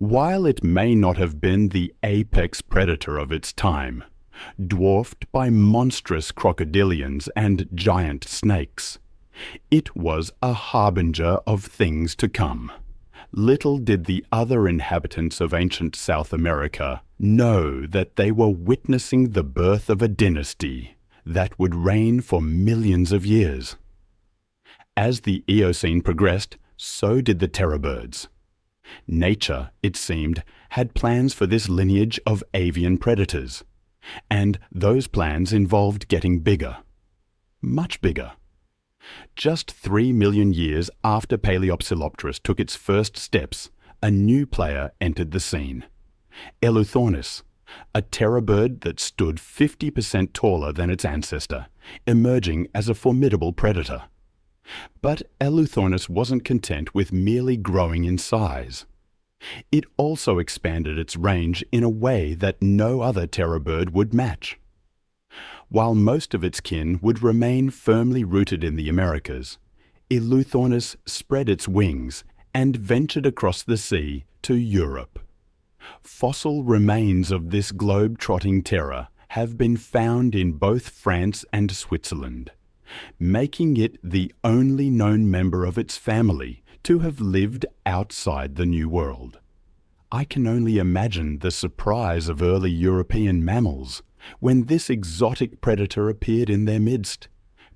While it may not have been the apex predator of its time, dwarfed by monstrous crocodilians and giant snakes, it was a harbinger of things to come. Little did the other inhabitants of ancient South America know that they were witnessing the birth of a dynasty that would reign for millions of years. As the Eocene progressed, so did the terror birds. Nature, it seemed, had plans for this lineage of avian predators, and those plans involved getting bigger. Much bigger. Just 3 million years after Paleopsilopterus took its first steps, a new player entered the scene. Eluthornis, a terror bird that stood 50% taller than its ancestor, emerging as a formidable predator. But Eluthornis wasn't content with merely growing in size. It also expanded its range in a way that no other terror bird would match. While most of its kin would remain firmly rooted in the Americas, Eluthornis spread its wings and ventured across the sea to Europe. Fossil remains of this globe-trotting terror have been found in both France and Switzerland, making it the only known member of its family to have lived outside the New World. I can only imagine the surprise of early European mammals when this exotic predator appeared in their midst,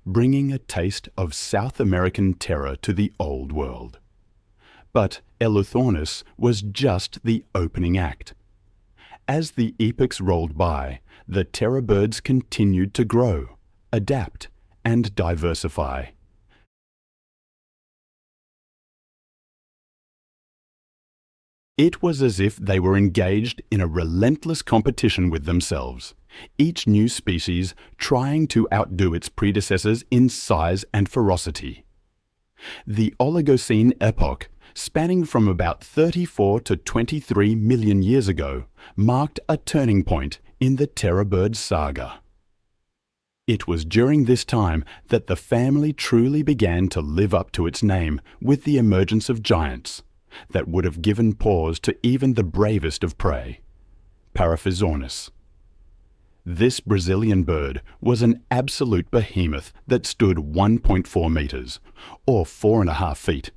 bringing a taste of South American terror to the Old World. But Eluthornis was just the opening act. As the epochs rolled by, the terror birds continued to grow, adapt, and diversify. It was as if they were engaged in a relentless competition with themselves, each new species trying to outdo its predecessors in size and ferocity. The Oligocene epoch, spanning from about 34 to 23 million years ago, marked a turning point in the terror bird saga. It was during this time that the family truly began to live up to its name with the emergence of giants that would have given pause to even the bravest of prey, Paraphysornis. This Brazilian bird was an absolute behemoth that stood 1.4 meters, or 4.5 feet,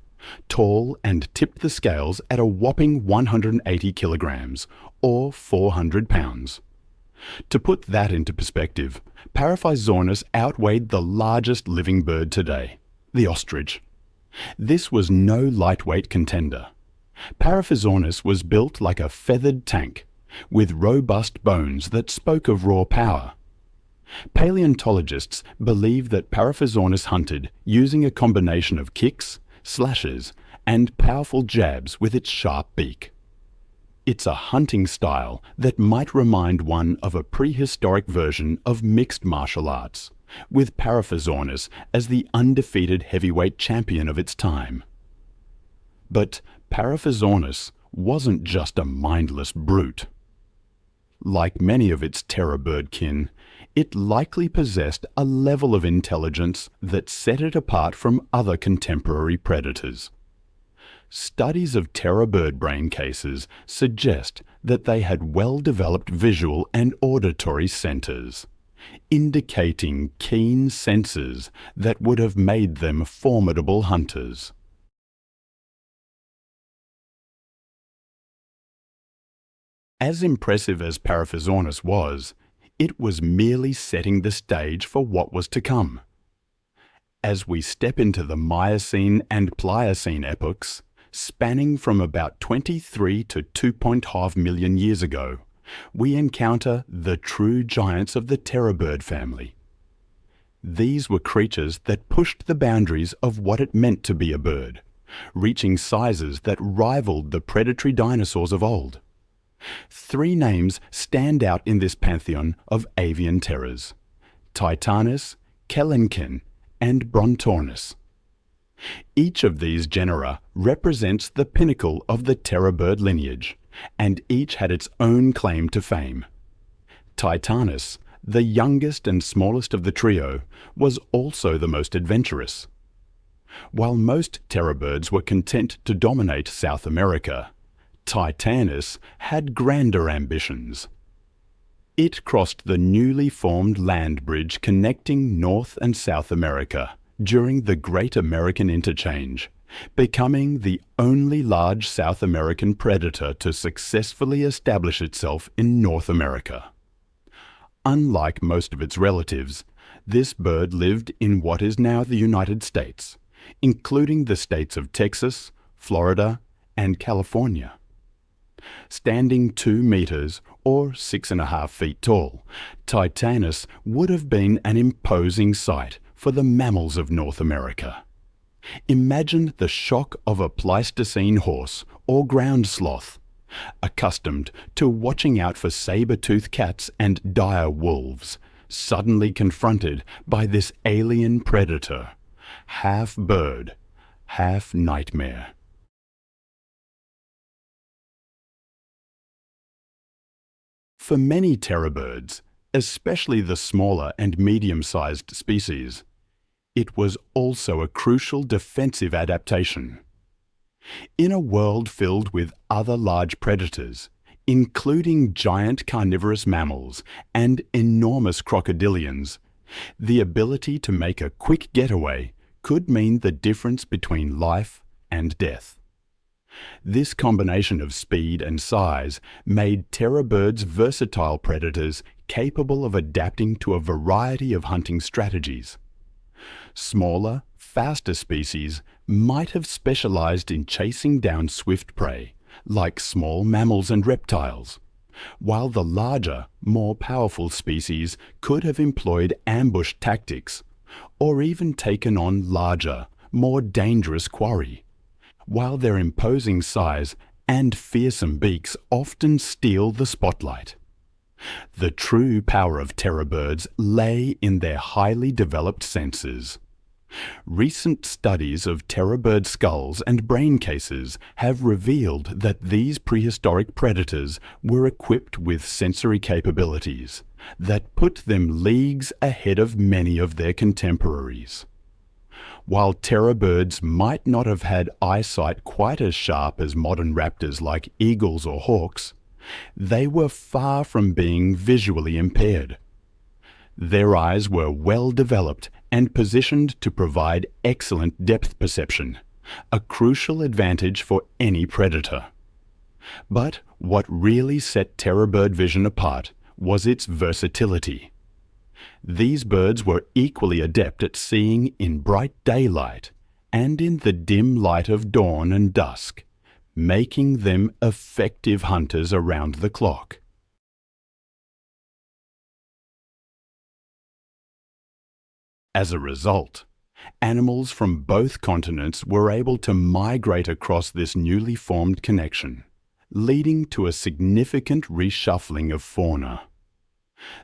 tall and tipped the scales at a whopping 180 kilograms, or 400 pounds. To put that into perspective, Paraphysornis outweighed the largest living bird today, the ostrich. This was no lightweight contender. Paraphysornis was built like a feathered tank, with robust bones that spoke of raw power. Paleontologists believe that Paraphysornis hunted using a combination of kicks, slashes, and powerful jabs with its sharp beak. It's a hunting style that might remind one of a prehistoric version of mixed martial arts, with Paraphysornis as the undefeated heavyweight champion of its time. But Paraphysornis wasn't just a mindless brute. Like many of its terror bird kin, it likely possessed a level of intelligence that set it apart from other contemporary predators. Studies of terror bird brain cases suggest that they had well-developed visual and auditory centers, indicating keen senses that would have made them formidable hunters. As impressive as Paraphysornis was, it was merely setting the stage for what was to come. As we step into the Miocene and Pliocene epochs, spanning from about 23 to 2.5 million years ago, we encounter the true giants of the terror bird family. These were creatures that pushed the boundaries of what it meant to be a bird, reaching sizes that rivaled the predatory dinosaurs of old. 3 names stand out in this pantheon of avian terrors: Titanis, Kelenken, and Brontornis. Each of these genera represents the pinnacle of the terror bird lineage, and each had its own claim to fame. Titanis, the youngest and smallest of the trio, was also the most adventurous. While most terror birds were content to dominate South America, Titanis had grander ambitions. It crossed the newly formed land bridge connecting North and South America during the Great American Interchange, becoming the only large South American predator to successfully establish itself in North America. Unlike most of its relatives, this bird lived in what is now the United States, including the states of Texas, Florida, and California. Standing 2 meters or 6.5 feet tall, Titanis would have been an imposing sight for the mammals of North America. Imagine the shock of a Pleistocene horse or ground sloth, accustomed to watching out for saber-toothed cats and dire wolves, suddenly confronted by this alien predator, half bird, half nightmare. For many terror birds, especially the smaller and medium-sized species, it was also a crucial defensive adaptation. In a world filled with other large predators, including giant carnivorous mammals and enormous crocodilians, the ability to make a quick getaway could mean the difference between life and death. This combination of speed and size made terror birds versatile predators capable of adapting to a variety of hunting strategies. Smaller, faster species might have specialized in chasing down swift prey, like small mammals and reptiles, while the larger, more powerful species could have employed ambush tactics, or even taken on larger, more dangerous quarry, while their imposing size and fearsome beaks often steal the spotlight. The true power of terror birds lay in their highly developed senses. Recent studies of terror bird skulls and brain cases have revealed that these prehistoric predators were equipped with sensory capabilities that put them leagues ahead of many of their contemporaries. While terror birds might not have had eyesight quite as sharp as modern raptors like eagles or hawks, they were far from being visually impaired. Their eyes were well developed and positioned to provide excellent depth perception, a crucial advantage for any predator. But what really set terror bird vision apart was its versatility. These birds were equally adept at seeing in bright daylight and in the dim light of dawn and dusk, making them effective hunters around the clock. As a result, animals from both continents were able to migrate across this newly formed connection, leading to a significant reshuffling of fauna.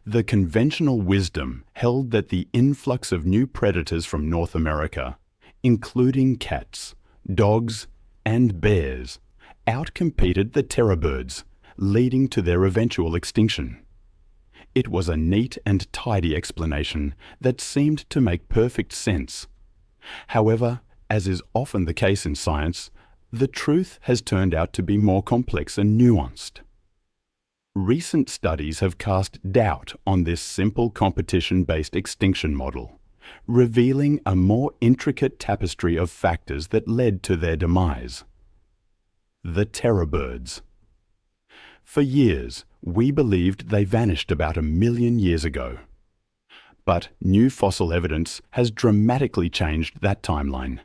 The conventional wisdom held that the influx of new predators from North America, including cats, dogs, and bears, outcompeted the terror birds, leading to their eventual extinction. It was a neat and tidy explanation that seemed to make perfect sense. However, as is often the case in science, the truth has turned out to be more complex and nuanced. Recent studies have cast doubt on this simple competition-based extinction model, revealing a more intricate tapestry of factors that led to their demise. The terror birds. For years, we believed they vanished about 1 million years ago. But new fossil evidence has dramatically changed that timeline.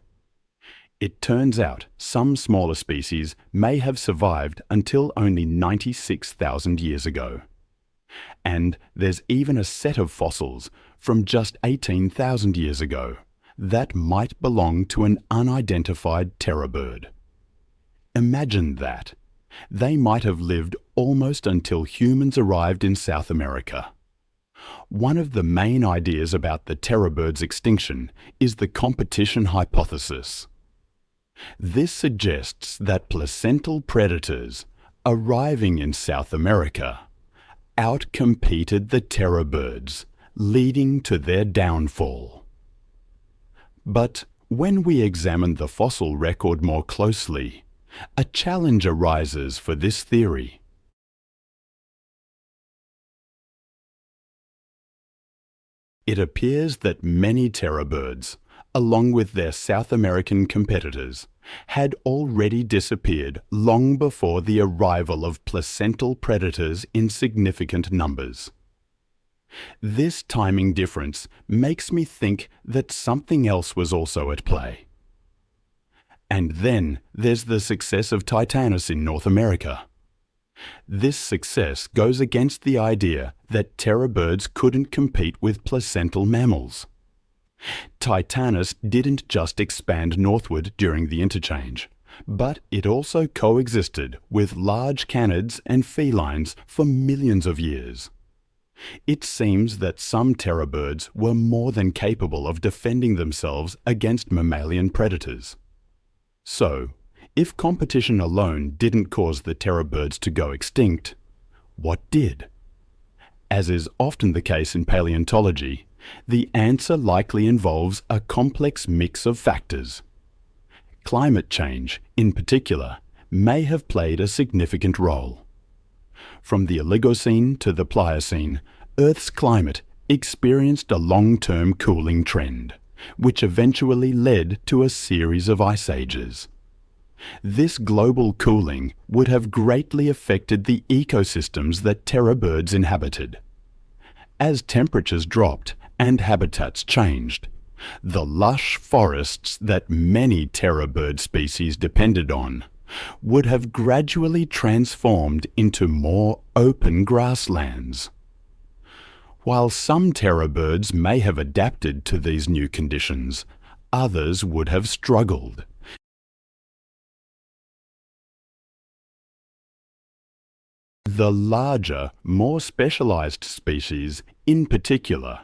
It turns out some smaller species may have survived until only 96,000 years ago. And there's even a set of fossils from just 18,000 years ago that might belong to an unidentified terror bird. Imagine that. They might have lived almost until humans arrived in South America. One of the main ideas about the terror bird's extinction is the competition hypothesis. This suggests that placental predators, arriving in South America, outcompeted the terror birds, leading to their downfall. But when we examine the fossil record more closely, A challenge arises for this theory. It appears that many terror birds, along with their South American competitors, had already disappeared long before the arrival of placental predators in significant numbers. This timing difference makes me think that something else was also at play. And then there's the success of Titanis in North America. This success goes against the idea that terror birds couldn't compete with placental mammals. Titanis didn't just expand northward during the interchange, but it also coexisted with large canids and felines for millions of years. It seems that some terror birds were more than capable of defending themselves against mammalian predators. So, if competition alone didn't cause the terror birds to go extinct, what did? As is often the case in paleontology, the answer likely involves a complex mix of factors. Climate change, in particular, may have played a significant role. From the Oligocene to the Pliocene, Earth's climate experienced a long-term cooling trend, which eventually led to a series of ice ages. This global cooling would have greatly affected the ecosystems that terror birds inhabited. As temperatures dropped and habitats changed, the lush forests that many terror bird species depended on would have gradually transformed into more open grasslands. While some terror birds may have adapted to these new conditions, others would have struggled. The larger, more specialized species, in particular,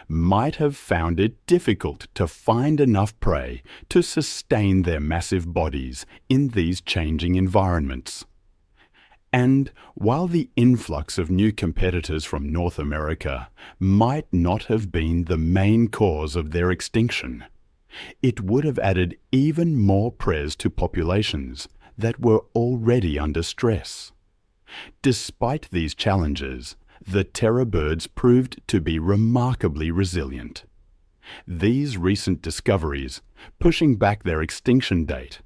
might have found it difficult to find enough prey to sustain their massive bodies in these changing environments. And while the influx of new competitors from North America might not have been the main cause of their extinction, it would have added even more prey to populations that were already under stress. Despite these challenges, the terror birds proved to be remarkably resilient. These recent discoveries, pushing back their extinction date,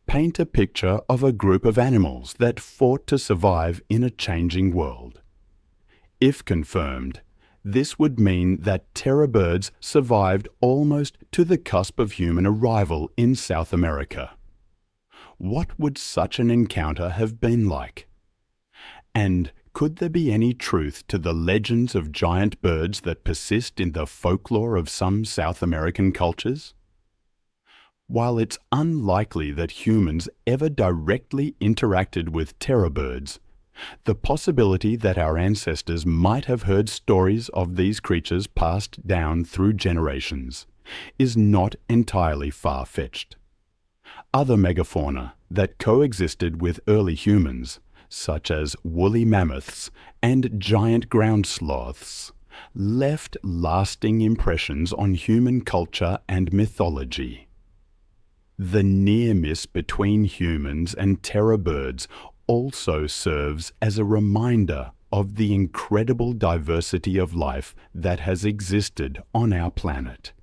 paint a picture of a group of animals that fought to survive in a changing world. If confirmed, this would mean that terror birds survived almost to the cusp of human arrival in South America. What would such an encounter have been like? And could there be any truth to the legends of giant birds that persist in the folklore of some South American cultures? While it's unlikely that humans ever directly interacted with terror birds, the possibility that our ancestors might have heard stories of these creatures passed down through generations is not entirely far-fetched. Other megafauna that coexisted with early humans, such as woolly mammoths and giant ground sloths, left lasting impressions on human culture and mythology. The near miss between humans and terror birds also serves as a reminder of the incredible diversity of life that has existed on our planet.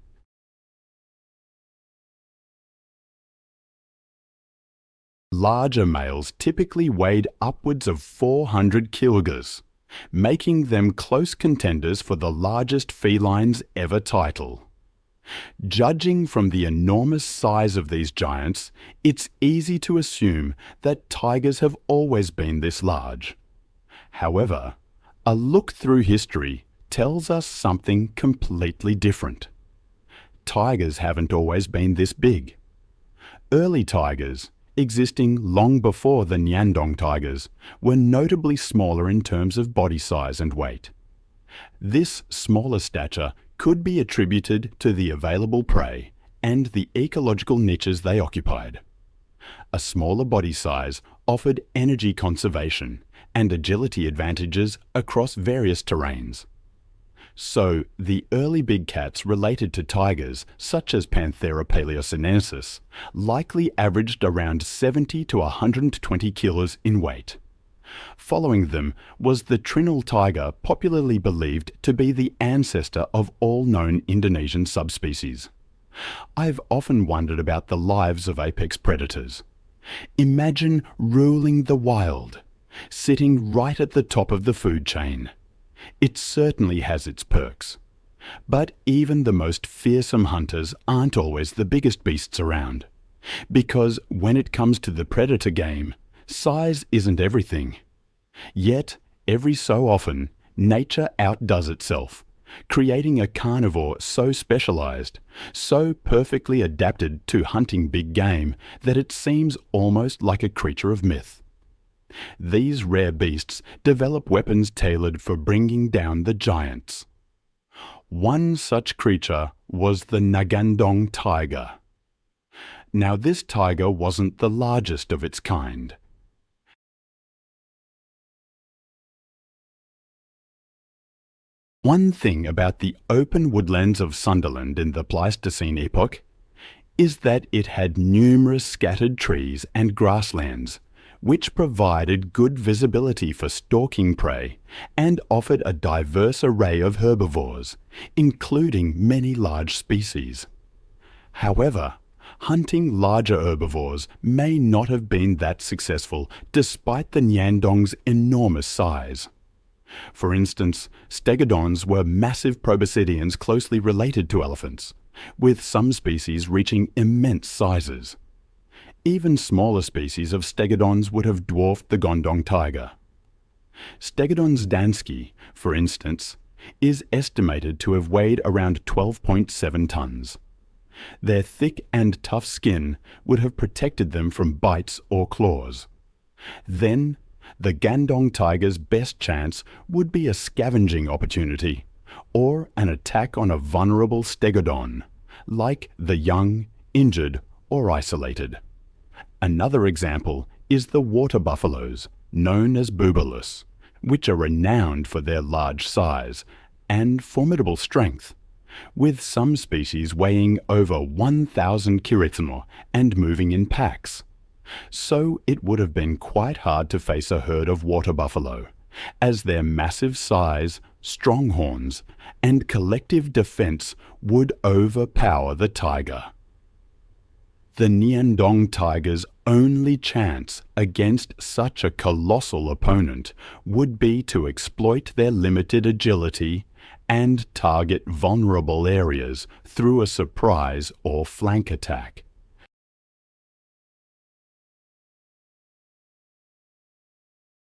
Larger males typically weighed upwards of 400 kilograms, making them close contenders for the largest feline's ever title. Judging from the enormous size of these giants, it's easy to assume that tigers have always been this large. However, a look through history tells us something completely different. Tigers haven't always been this big. Early tigers, existing long before the Nyandong tigers, were notably smaller in terms of body size and weight. This smaller stature could be attributed to the available prey and the ecological niches they occupied. A smaller body size offered energy conservation and agility advantages across various terrains. So, the early big cats related to tigers, such as Panthera paleosinensis, likely averaged around 70 to 120 kilos in weight. Following them was the Trinil tiger, popularly believed to be the ancestor of all known Indonesian subspecies. I've often wondered about the lives of apex predators. Imagine ruling the wild, sitting right at the top of the food chain. It certainly has its perks. But even the most fearsome hunters aren't always the biggest beasts around. Because when it comes to the predator game, size isn't everything. Yet, every so often, nature outdoes itself, creating a carnivore so specialized, so perfectly adapted to hunting big game that it seems almost like a creature of myth. These rare beasts develop weapons tailored for bringing down the giants. One such creature was the Ngandong tiger. Now this tiger wasn't the largest of its kind. One thing about the open woodlands of Sunderland in the Pleistocene epoch is that it had numerous scattered trees and grasslands, which provided good visibility for stalking prey and offered a diverse array of herbivores, including many large species. However, hunting larger herbivores may not have been that successful despite the Ngandong's enormous size. For instance, stegodons were massive proboscideans closely related to elephants, with some species reaching immense sizes. Even smaller species of stegodons would have dwarfed the Ngandong tiger. Stegodons danski, for instance, is estimated to have weighed around 12.7 tons. Their thick and tough skin would have protected them from bites or claws. Then, the Ngandong tiger's best chance would be a scavenging opportunity, or an attack on a vulnerable stegodon, like the young, injured, or isolated. Another example is the water buffaloes, known as boobalus, which are renowned for their large size and formidable strength, with some species weighing over 1,000 kiritano and moving in packs. So it would have been quite hard to face a herd of water buffalo, as their massive size, strong horns, and collective defense would overpower the tiger. The Ngandong tiger's only chance against such a colossal opponent would be to exploit their limited agility and target vulnerable areas through a surprise or flank attack.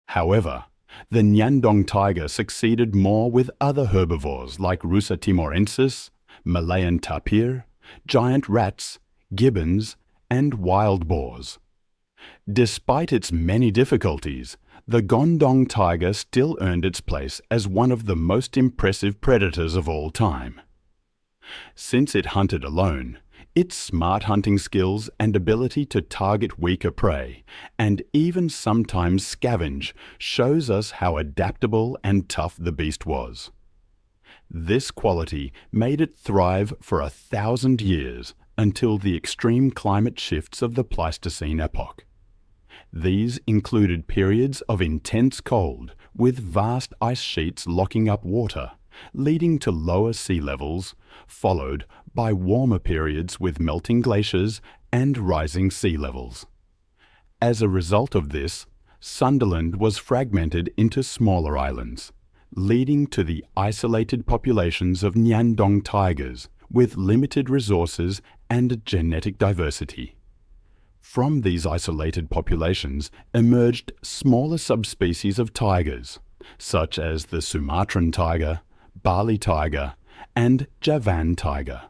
However, the Ngandong tiger succeeded more with other herbivores like Rusa timorensis, Malayan tapir, giant rats, gibbons, and wild boars. Despite its many difficulties, the Ngandong tiger still earned its place as one of the most impressive predators of all time. Since it hunted alone, its smart hunting skills and ability to target weaker prey, and even sometimes scavenge, shows us how adaptable and tough the beast was. This quality made it thrive for 1,000 years until the extreme climate shifts of the Pleistocene epoch. These included periods of intense cold, with vast ice sheets locking up water, leading to lower sea levels, followed by warmer periods with melting glaciers and rising sea levels. As a result of this, Sunderland was fragmented into smaller islands, leading to the isolated populations of Ngandong tigers with limited resources and genetic diversity. From these isolated populations emerged smaller subspecies of tigers, such as the Sumatran tiger, Bali tiger, and Javan tiger.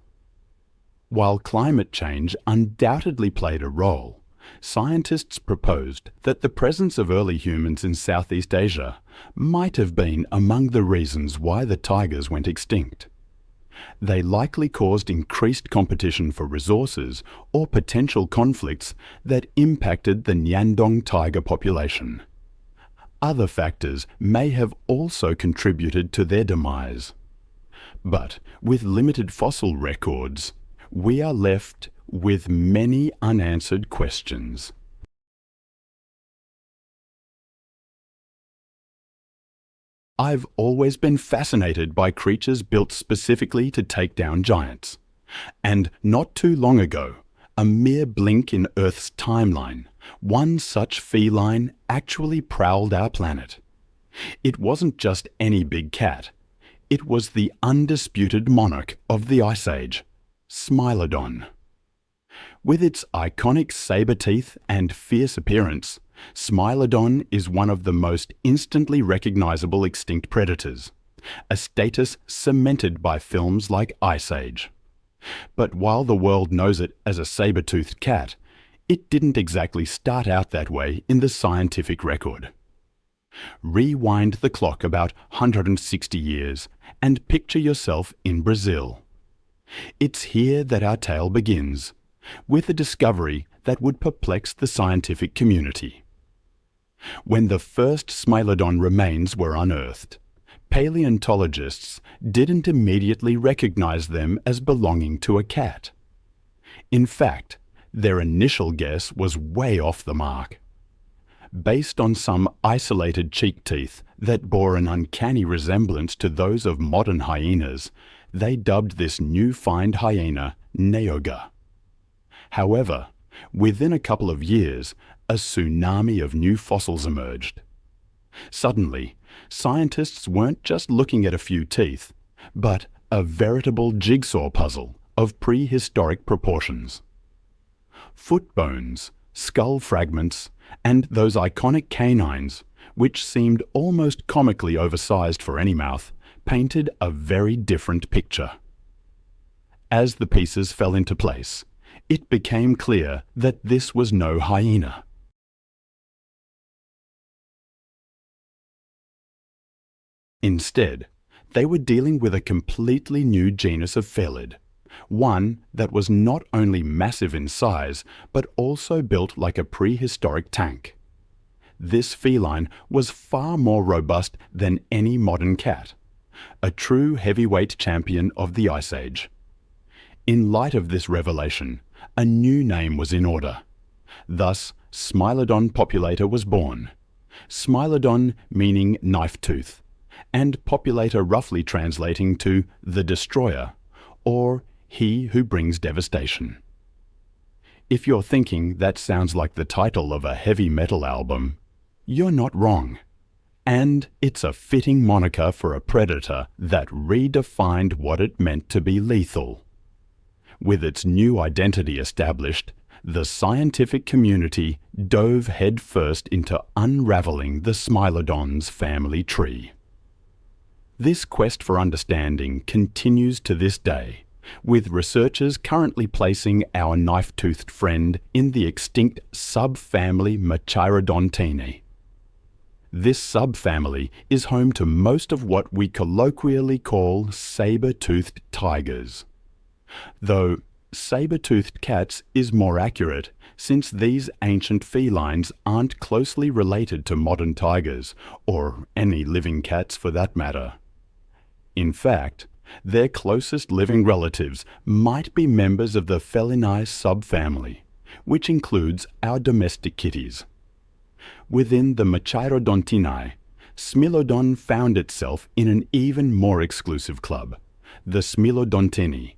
While climate change undoubtedly played a role, scientists proposed that the presence of early humans in Southeast Asia might have been among the reasons why the tigers went extinct. They likely caused increased competition for resources or potential conflicts that impacted the Ngandong tiger population. Other factors may have also contributed to their demise. But with limited fossil records, we are left with many unanswered questions. I've always been fascinated by creatures built specifically to take down giants. And not too long ago, a mere blink in Earth's timeline, one such feline actually prowled our planet. It wasn't just any big cat. It was the undisputed monarch of the Ice Age, Smilodon. With its iconic saber teeth and fierce appearance, Smilodon is one of the most instantly recognizable extinct predators, a status cemented by films like Ice Age. But while the world knows it as a saber-toothed cat, it didn't exactly start out that way in the scientific record. Rewind the clock about 160 years and picture yourself in Brazil. It's here that our tale begins, with a discovery that would perplex the scientific community. When the first Smilodon remains were unearthed, paleontologists didn't immediately recognize them as belonging to a cat. In fact, their initial guess was way off the mark. Based on some isolated cheek teeth that bore an uncanny resemblance to those of modern hyenas, they dubbed this new find hyena Neoga. However, within a couple of years, a tsunami of new fossils emerged. Suddenly, scientists weren't just looking at a few teeth, but a veritable jigsaw puzzle of prehistoric proportions. Foot bones, skull fragments, and those iconic canines, which seemed almost comically oversized for any mouth, painted a very different picture. As the pieces fell into place, it became clear that this was no hyena. Instead, they were dealing with a completely new genus of felid, one that was not only massive in size, but also built like a prehistoric tank. This feline was far more robust than any modern cat, a true heavyweight champion of the Ice Age. In light of this revelation, a new name was in order. Thus, Smilodon populator was born. Smilodon meaning knife tooth, and populator roughly translating to the destroyer, or he who brings devastation. If you're thinking that sounds like the title of a heavy metal album, you're not wrong. And it's a fitting moniker for a predator that redefined what it meant to be lethal. With its new identity established, the scientific community dove headfirst into unraveling the Smilodon's family tree. This quest for understanding continues to this day, with researchers currently placing our knife-toothed friend in the extinct subfamily Machairodontini. This subfamily is home to most of what we colloquially call saber-toothed tigers. Though saber-toothed cats is more accurate, since these ancient felines aren't closely related to modern tigers, or any living cats for that matter. In fact, their closest living relatives might be members of the felinae subfamily, which includes our domestic kitties. Within the Machairodontini, Smilodon found itself in an even more exclusive club, the Smilodontini,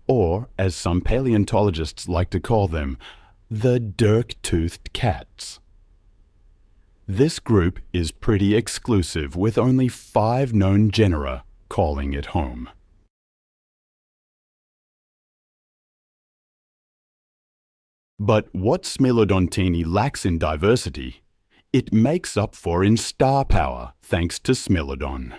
or, as some paleontologists like to call them, the dirk-toothed cats. This group is pretty exclusive, with only 5 known genera calling it home. But what Smilodontini lacks in diversity, it makes up for in star power thanks to Smilodon.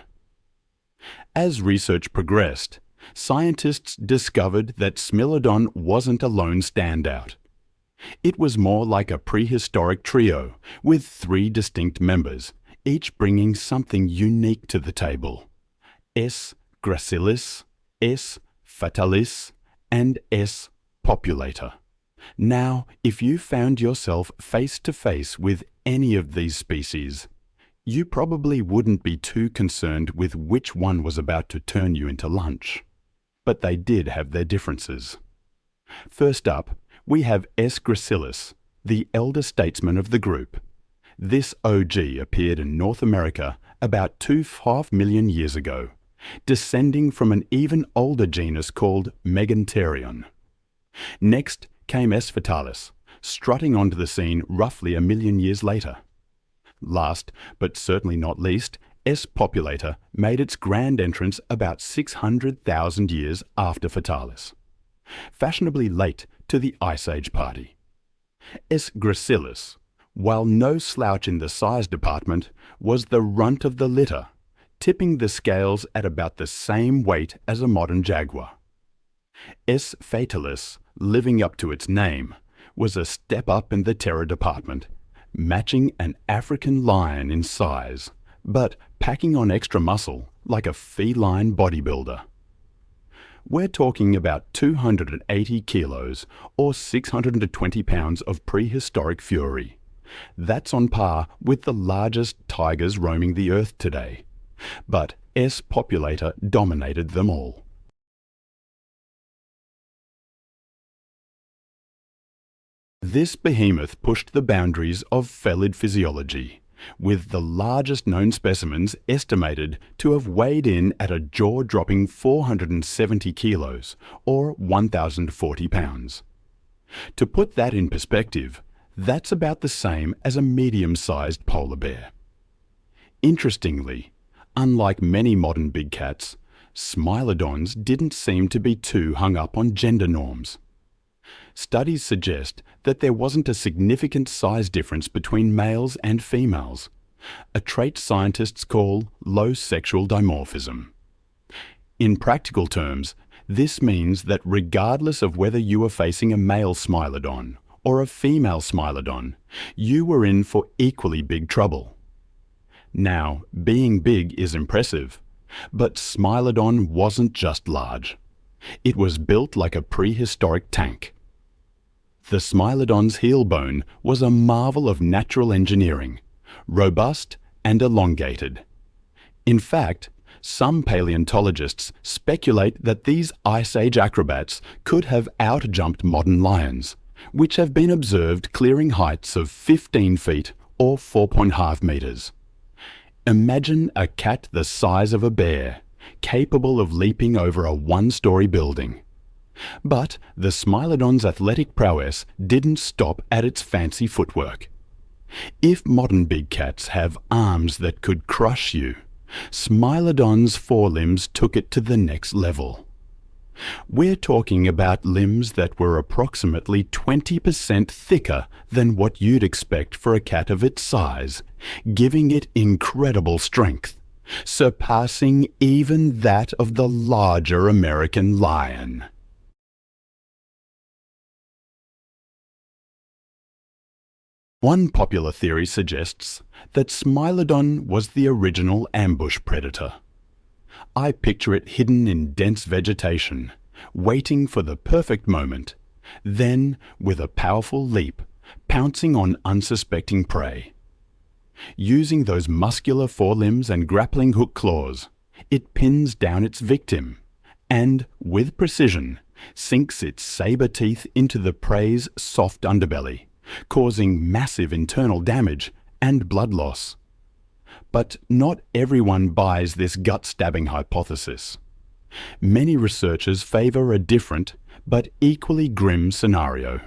As research progressed, scientists discovered that Smilodon wasn't a lone standout. It was more like a prehistoric trio with 3 distinct members, each bringing something unique to the table. S. gracilis, S. fatalis, and S. populator. Now, if you found yourself face to face with any of these species, You probably wouldn't be too concerned with which one was about to turn you into lunch, but they did have their differences. First up, we have S. gracilis, the elder statesman of the group. This OG appeared in North America about 2.5 million years ago, descending from an even older genus called Meganterion. Next came S. fatalis, strutting onto the scene roughly 1 million years later. Last, but certainly not least, S. populator made its grand entrance about 600,000 years after fatalis, fashionably late to the Ice Age party. S. gracilis, while no slouch in the size department, was the runt of the litter, tipping the scales at about the same weight as a modern jaguar. S. fatalis, living up to its name, was a step up in the terror department, matching an African lion in size, but packing on extra muscle like a feline bodybuilder. We're talking about 280 kilos or 620 pounds of prehistoric fury. That's on par with the largest tigers roaming the earth today. But S. populator dominated them all. This behemoth pushed the boundaries of felid physiology, with the largest known specimens estimated to have weighed in at a jaw-dropping 470 kilos, or 1,040 pounds. To put that in perspective, that's about the same as a medium-sized polar bear. Interestingly, unlike many modern big cats, Smilodons didn't seem to be too hung up on gender norms. Studies suggest that there wasn't a significant size difference between males and females, a trait scientists call low sexual dimorphism. In practical terms, this means that regardless of whether you were facing a male Smilodon or a female Smilodon, you were in for equally big trouble. Now, being big is impressive, but Smilodon wasn't just large. It was built like a prehistoric tank. The Smilodon's heel bone was a marvel of natural engineering, robust and elongated. In fact, some paleontologists speculate that these Ice Age acrobats could have outjumped modern lions, which have been observed clearing heights of 15 feet or 4.5 meters. Imagine a cat the size of a bear, capable of leaping over a one-story building. But the Smilodon's athletic prowess didn't stop at its fancy footwork. If modern big cats have arms that could crush you, Smilodon's forelimbs took it to the next level. We're talking about limbs that were approximately 20% thicker than what you'd expect for a cat of its size, giving it incredible strength, surpassing even that of the larger American lion. One popular theory suggests that Smilodon was the original ambush predator. I picture it hidden in dense vegetation, waiting for the perfect moment, then, with a powerful leap, pouncing on unsuspecting prey. Using those muscular forelimbs and grappling hook claws, it pins down its victim and, with precision, sinks its saber teeth into the prey's soft underbelly, causing massive internal damage and blood loss. But not everyone buys this gut-stabbing hypothesis. Many researchers favor a different, but equally grim scenario.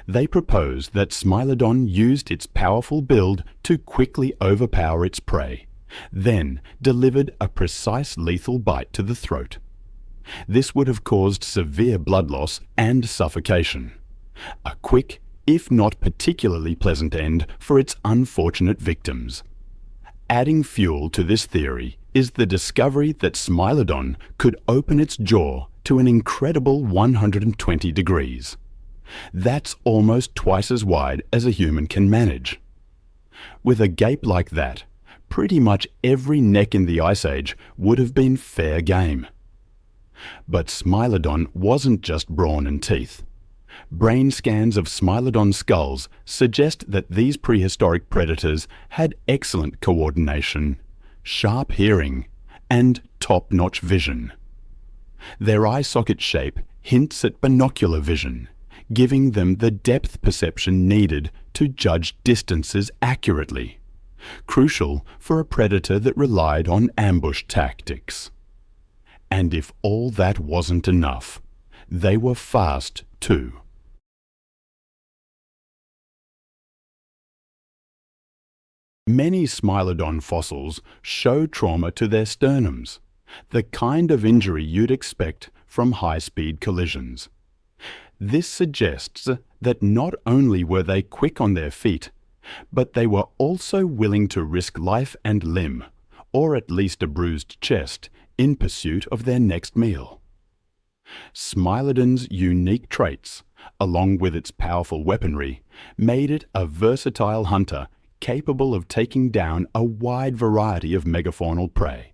They propose that Smilodon used its powerful build to quickly overpower its prey, then delivered a precise lethal bite to the throat. This would have caused severe blood loss and suffocation. A quick, if not particularly pleasant end for its unfortunate victims. Adding fuel to this theory is the discovery that Smilodon could open its jaw to an incredible 120 degrees. That's almost twice as wide as a human can manage. With a gape like that, pretty much every neck in the Ice Age would have been fair game. But Smilodon wasn't just brawn and teeth. Brain scans of Smilodon skulls suggest that these prehistoric predators had excellent coordination, sharp hearing, and top-notch vision. Their eye socket shape hints at binocular vision, giving them the depth perception needed to judge distances accurately, crucial for a predator that relied on ambush tactics. And if all that wasn't enough, they were fast too. Many Smilodon fossils show trauma to their sternums, the kind of injury you'd expect from high-speed collisions. This suggests that not only were they quick on their feet, but they were also willing to risk life and limb, or at least a bruised chest, in pursuit of their next meal. Smilodon's unique traits, along with its powerful weaponry, made it a versatile hunter capable of taking down a wide variety of megafaunal prey.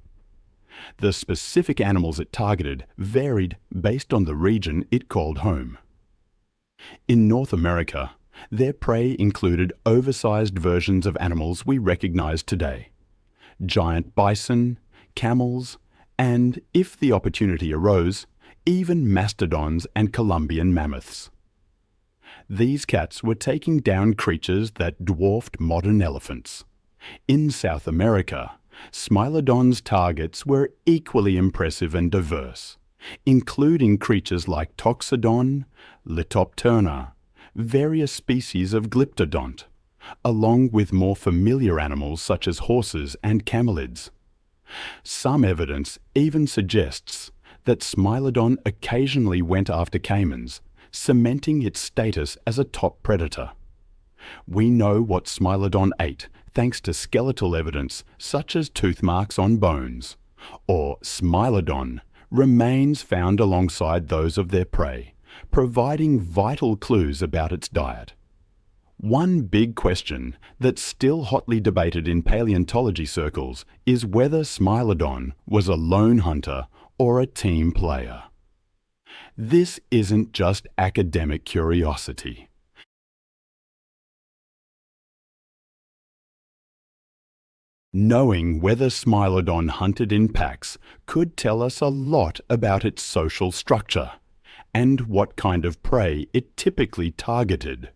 The specific animals it targeted varied based on the region it called home. In North America, their prey included oversized versions of animals we recognize today: giant bison, camels, and, if the opportunity arose, even mastodons and Columbian mammoths. These cats were taking down creatures that dwarfed modern elephants. In South America, Smilodon's targets were equally impressive and diverse, including creatures like Toxodon, Litopterna, various species of Glyptodont, along with more familiar animals such as horses and camelids. Some evidence even suggests that Smilodon occasionally went after caimans, cementing its status as a top predator. We know what Smilodon ate thanks to skeletal evidence such as tooth marks on bones, or Smilodon remains found alongside those of their prey, providing vital clues about its diet. One big question that's still hotly debated in paleontology circles is whether Smilodon was a lone hunter or a team player. This isn't just academic curiosity. Knowing whether Smilodon hunted in packs could tell us a lot about its social structure and what kind of prey it typically targeted.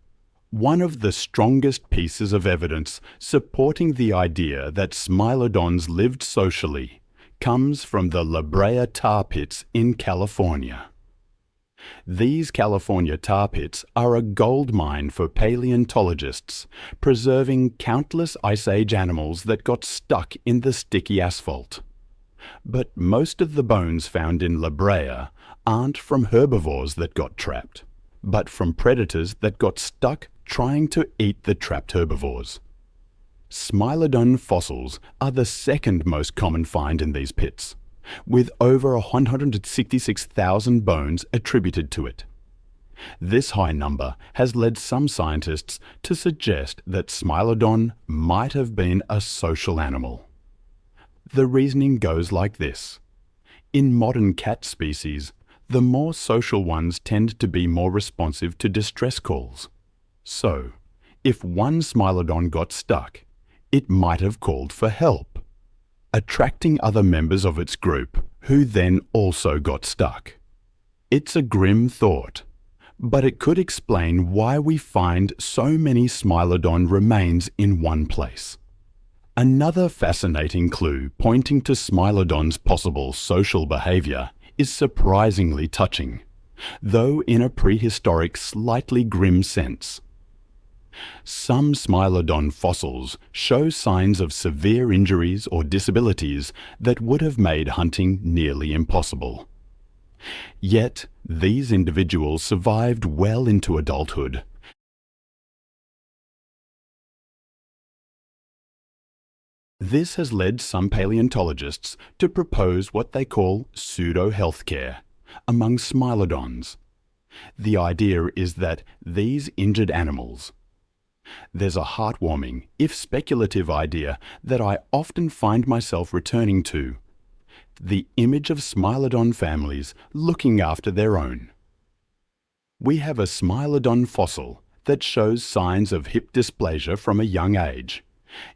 One of the strongest pieces of evidence supporting the idea that Smilodons lived socially comes from the La Brea tar pits in California. These California tar pits are a gold mine for paleontologists, preserving countless Ice Age animals that got stuck in the sticky asphalt. But most of the bones found in La Brea aren't from herbivores that got trapped, but from predators that got stuck trying to eat the trapped herbivores. Smilodon fossils are the second most common find in these pits, with over 166,000 bones attributed to it. This high number has led some scientists to suggest that Smilodon might have been a social animal. The reasoning goes like this. In modern cat species, the more social ones tend to be more responsive to distress calls. So, if one Smilodon got stuck, it might have called for help, attracting other members of its group who then also got stuck. It's a grim thought, but it could explain why we find so many Smilodon remains in one place. Another fascinating clue pointing to Smilodon's possible social behavior is surprisingly touching, though in a prehistoric, slightly grim sense. Some Smilodon fossils show signs of severe injuries or disabilities that would have made hunting nearly impossible. Yet, these individuals survived well into adulthood. This has led some paleontologists to propose what they call pseudo-healthcare among Smilodons. The idea is that these injured animals. There's a heartwarming, if speculative idea that I often find myself returning to: the image of Smilodon families looking after their own. We have a Smilodon fossil that shows signs of hip dysplasia from a young age,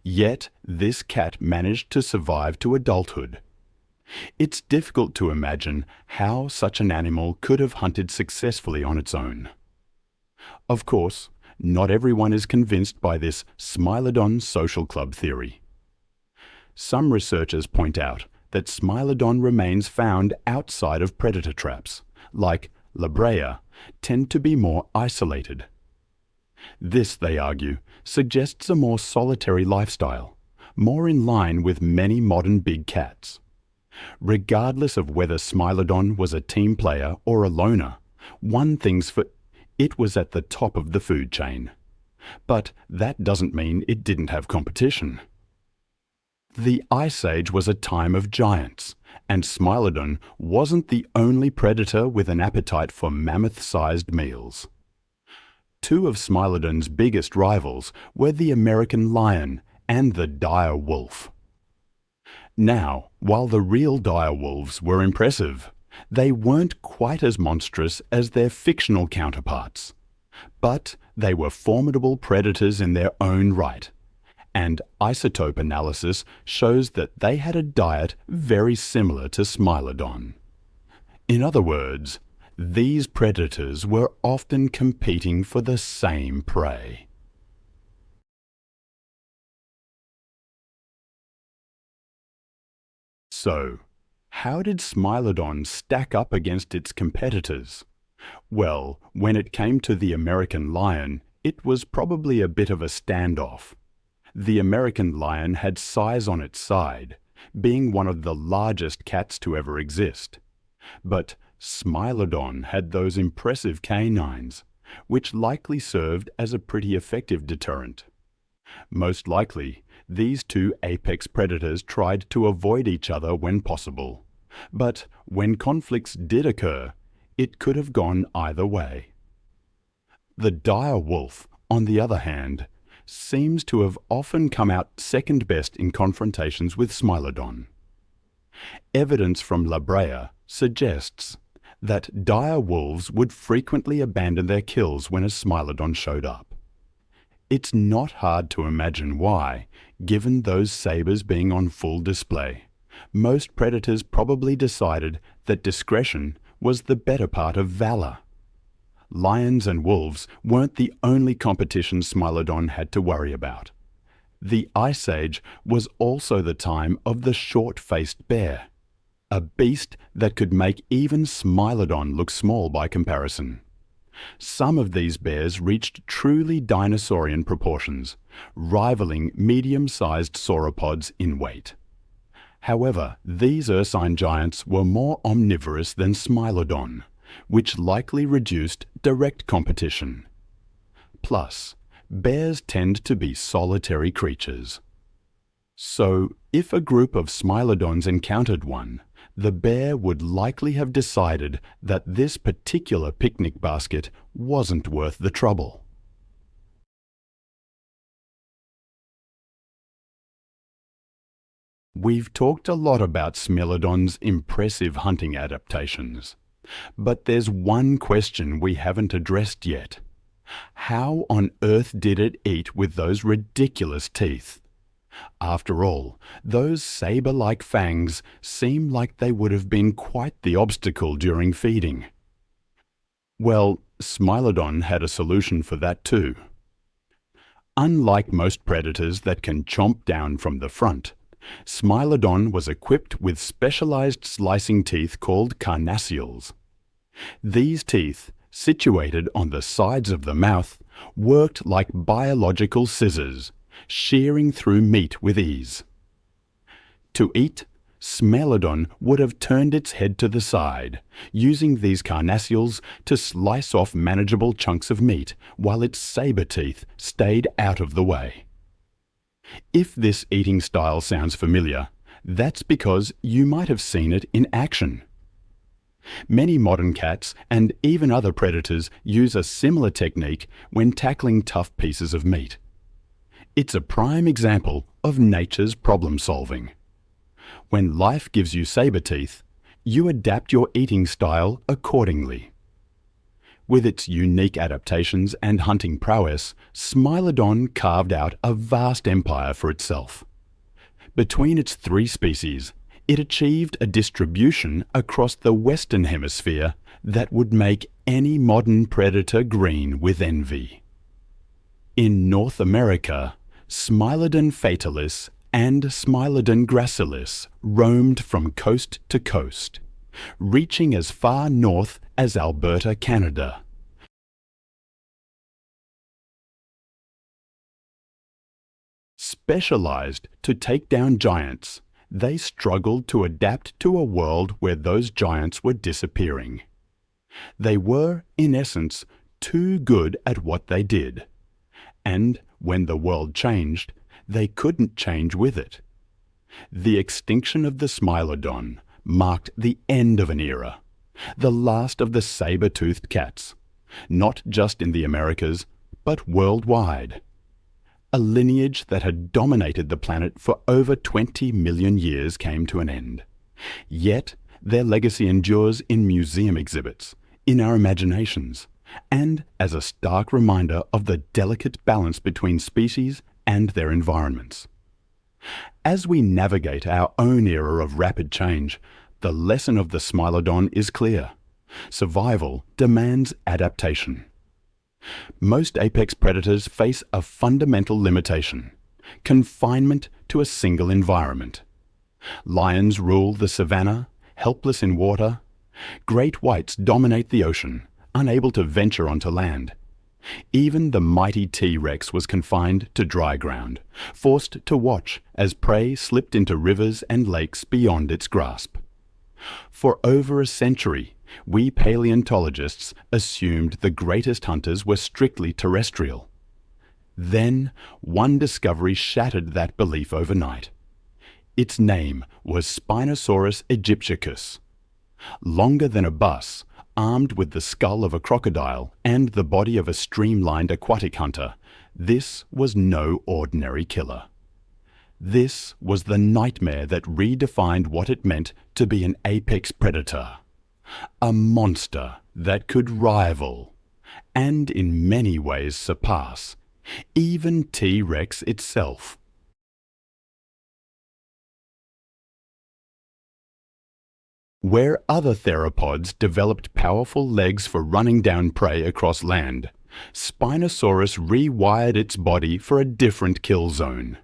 yet this cat managed to survive to adulthood. It's difficult to imagine how such an animal could have hunted successfully on its own. Of course, not everyone is convinced by this Smilodon social club theory. Some researchers point out that Smilodon remains found outside of predator traps, like La Brea, tend to be more isolated. This, they argue, suggests a more solitary lifestyle, more in line with many modern big cats. Regardless of whether Smilodon was a team player or a loner, one thing's for it was at the top of the food chain. But that doesn't mean it didn't have competition. The Ice Age was a time of giants, and Smilodon wasn't the only predator with an appetite for mammoth-sized meals. Two of Smilodon's biggest rivals were the American lion and the dire wolf. Now, while the real dire wolves were impressive, they weren't quite as monstrous as their fictional counterparts. But they were formidable predators in their own right, and isotope analysis shows that they had a diet very similar to Smilodon. In other words, these predators were often competing for the same prey. So, how did Smilodon stack up against its competitors? Well, when it came to the American lion, it was probably a bit of a standoff. The American lion had size on its side, being one of the largest cats to ever exist. But Smilodon had those impressive canines, which likely served as a pretty effective deterrent. Most likely, these two apex predators tried to avoid each other when possible. But when conflicts did occur, it could have gone either way. The dire wolf, on the other hand, seems to have often come out second best in confrontations with Smilodon. Evidence from La Brea suggests that dire wolves would frequently abandon their kills when a Smilodon showed up. It's not hard to imagine why, given those sabers being on full display. Most predators probably decided that discretion was the better part of valor. Lions and wolves weren't the only competition Smilodon had to worry about. The Ice Age was also the time of the short-faced bear, a beast that could make even Smilodon look small by comparison. Some of these bears reached truly dinosaurian proportions, rivaling medium-sized sauropods in weight. However, these ursine giants were more omnivorous than Smilodon, which likely reduced direct competition. Plus, bears tend to be solitary creatures. So, if a group of Smilodons encountered one, the bear would likely have decided that this particular picnic basket wasn't worth the trouble. We've talked a lot about Smilodon's impressive hunting adaptations, but there's one question we haven't addressed yet. How on earth did it eat with those ridiculous teeth? After all, those saber-like fangs seem like they would have been quite the obstacle during feeding. Well, Smilodon had a solution for that too. Unlike most predators that can chomp down from the front, Smilodon was equipped with specialized slicing teeth called carnassials. These teeth, situated on the sides of the mouth, worked like biological scissors, shearing through meat with ease. To eat, Smilodon would have turned its head to the side, using these carnassials to slice off manageable chunks of meat while its saber teeth stayed out of the way. If this eating style sounds familiar, that's because you might have seen it in action. Many modern cats and even other predators use a similar technique when tackling tough pieces of meat. It's a prime example of nature's problem solving. When life gives you saber teeth, you adapt your eating style accordingly. With its unique adaptations and hunting prowess, Smilodon carved out a vast empire for itself. Between its three species, it achieved a distribution across the Western Hemisphere that would make any modern predator green with envy. In North America, Smilodon fatalis and Smilodon gracilis roamed from coast to coast, reaching as far north as Alberta, Canada. Specialized to take down giants, they struggled to adapt to a world where those giants were disappearing. They were, in essence, too good at what they did. And when the world changed, they couldn't change with it. The extinction of the Smilodon marked the end of an era, the last of the saber-toothed cats, not just in the Americas, but worldwide. A lineage that had dominated the planet for over 20 million years came to an end. Yet their legacy endures in museum exhibits, in our imaginations, and as a stark reminder of the delicate balance between species and their environments. As we navigate our own era of rapid change, the lesson of the Smilodon is clear. Survival demands adaptation. Most apex predators face a fundamental limitation: confinement to a single environment. Lions rule the savanna, helpless in water. Great whites dominate the ocean, unable to venture onto land. Even the mighty T-Rex was confined to dry ground, forced to watch as prey slipped into rivers and lakes beyond its grasp. For over a century, we paleontologists assumed the greatest hunters were strictly terrestrial. Then, one discovery shattered that belief overnight. Its name was Spinosaurus aegyptiacus. Longer than a bus, armed with the skull of a crocodile and the body of a streamlined aquatic hunter, this was no ordinary killer. This was the nightmare that redefined what it meant to be an apex predator. A monster that could rival, and in many ways surpass, even T-Rex itself. Where other theropods developed powerful legs for running down prey across land, Spinosaurus rewired its body for a different kill zone.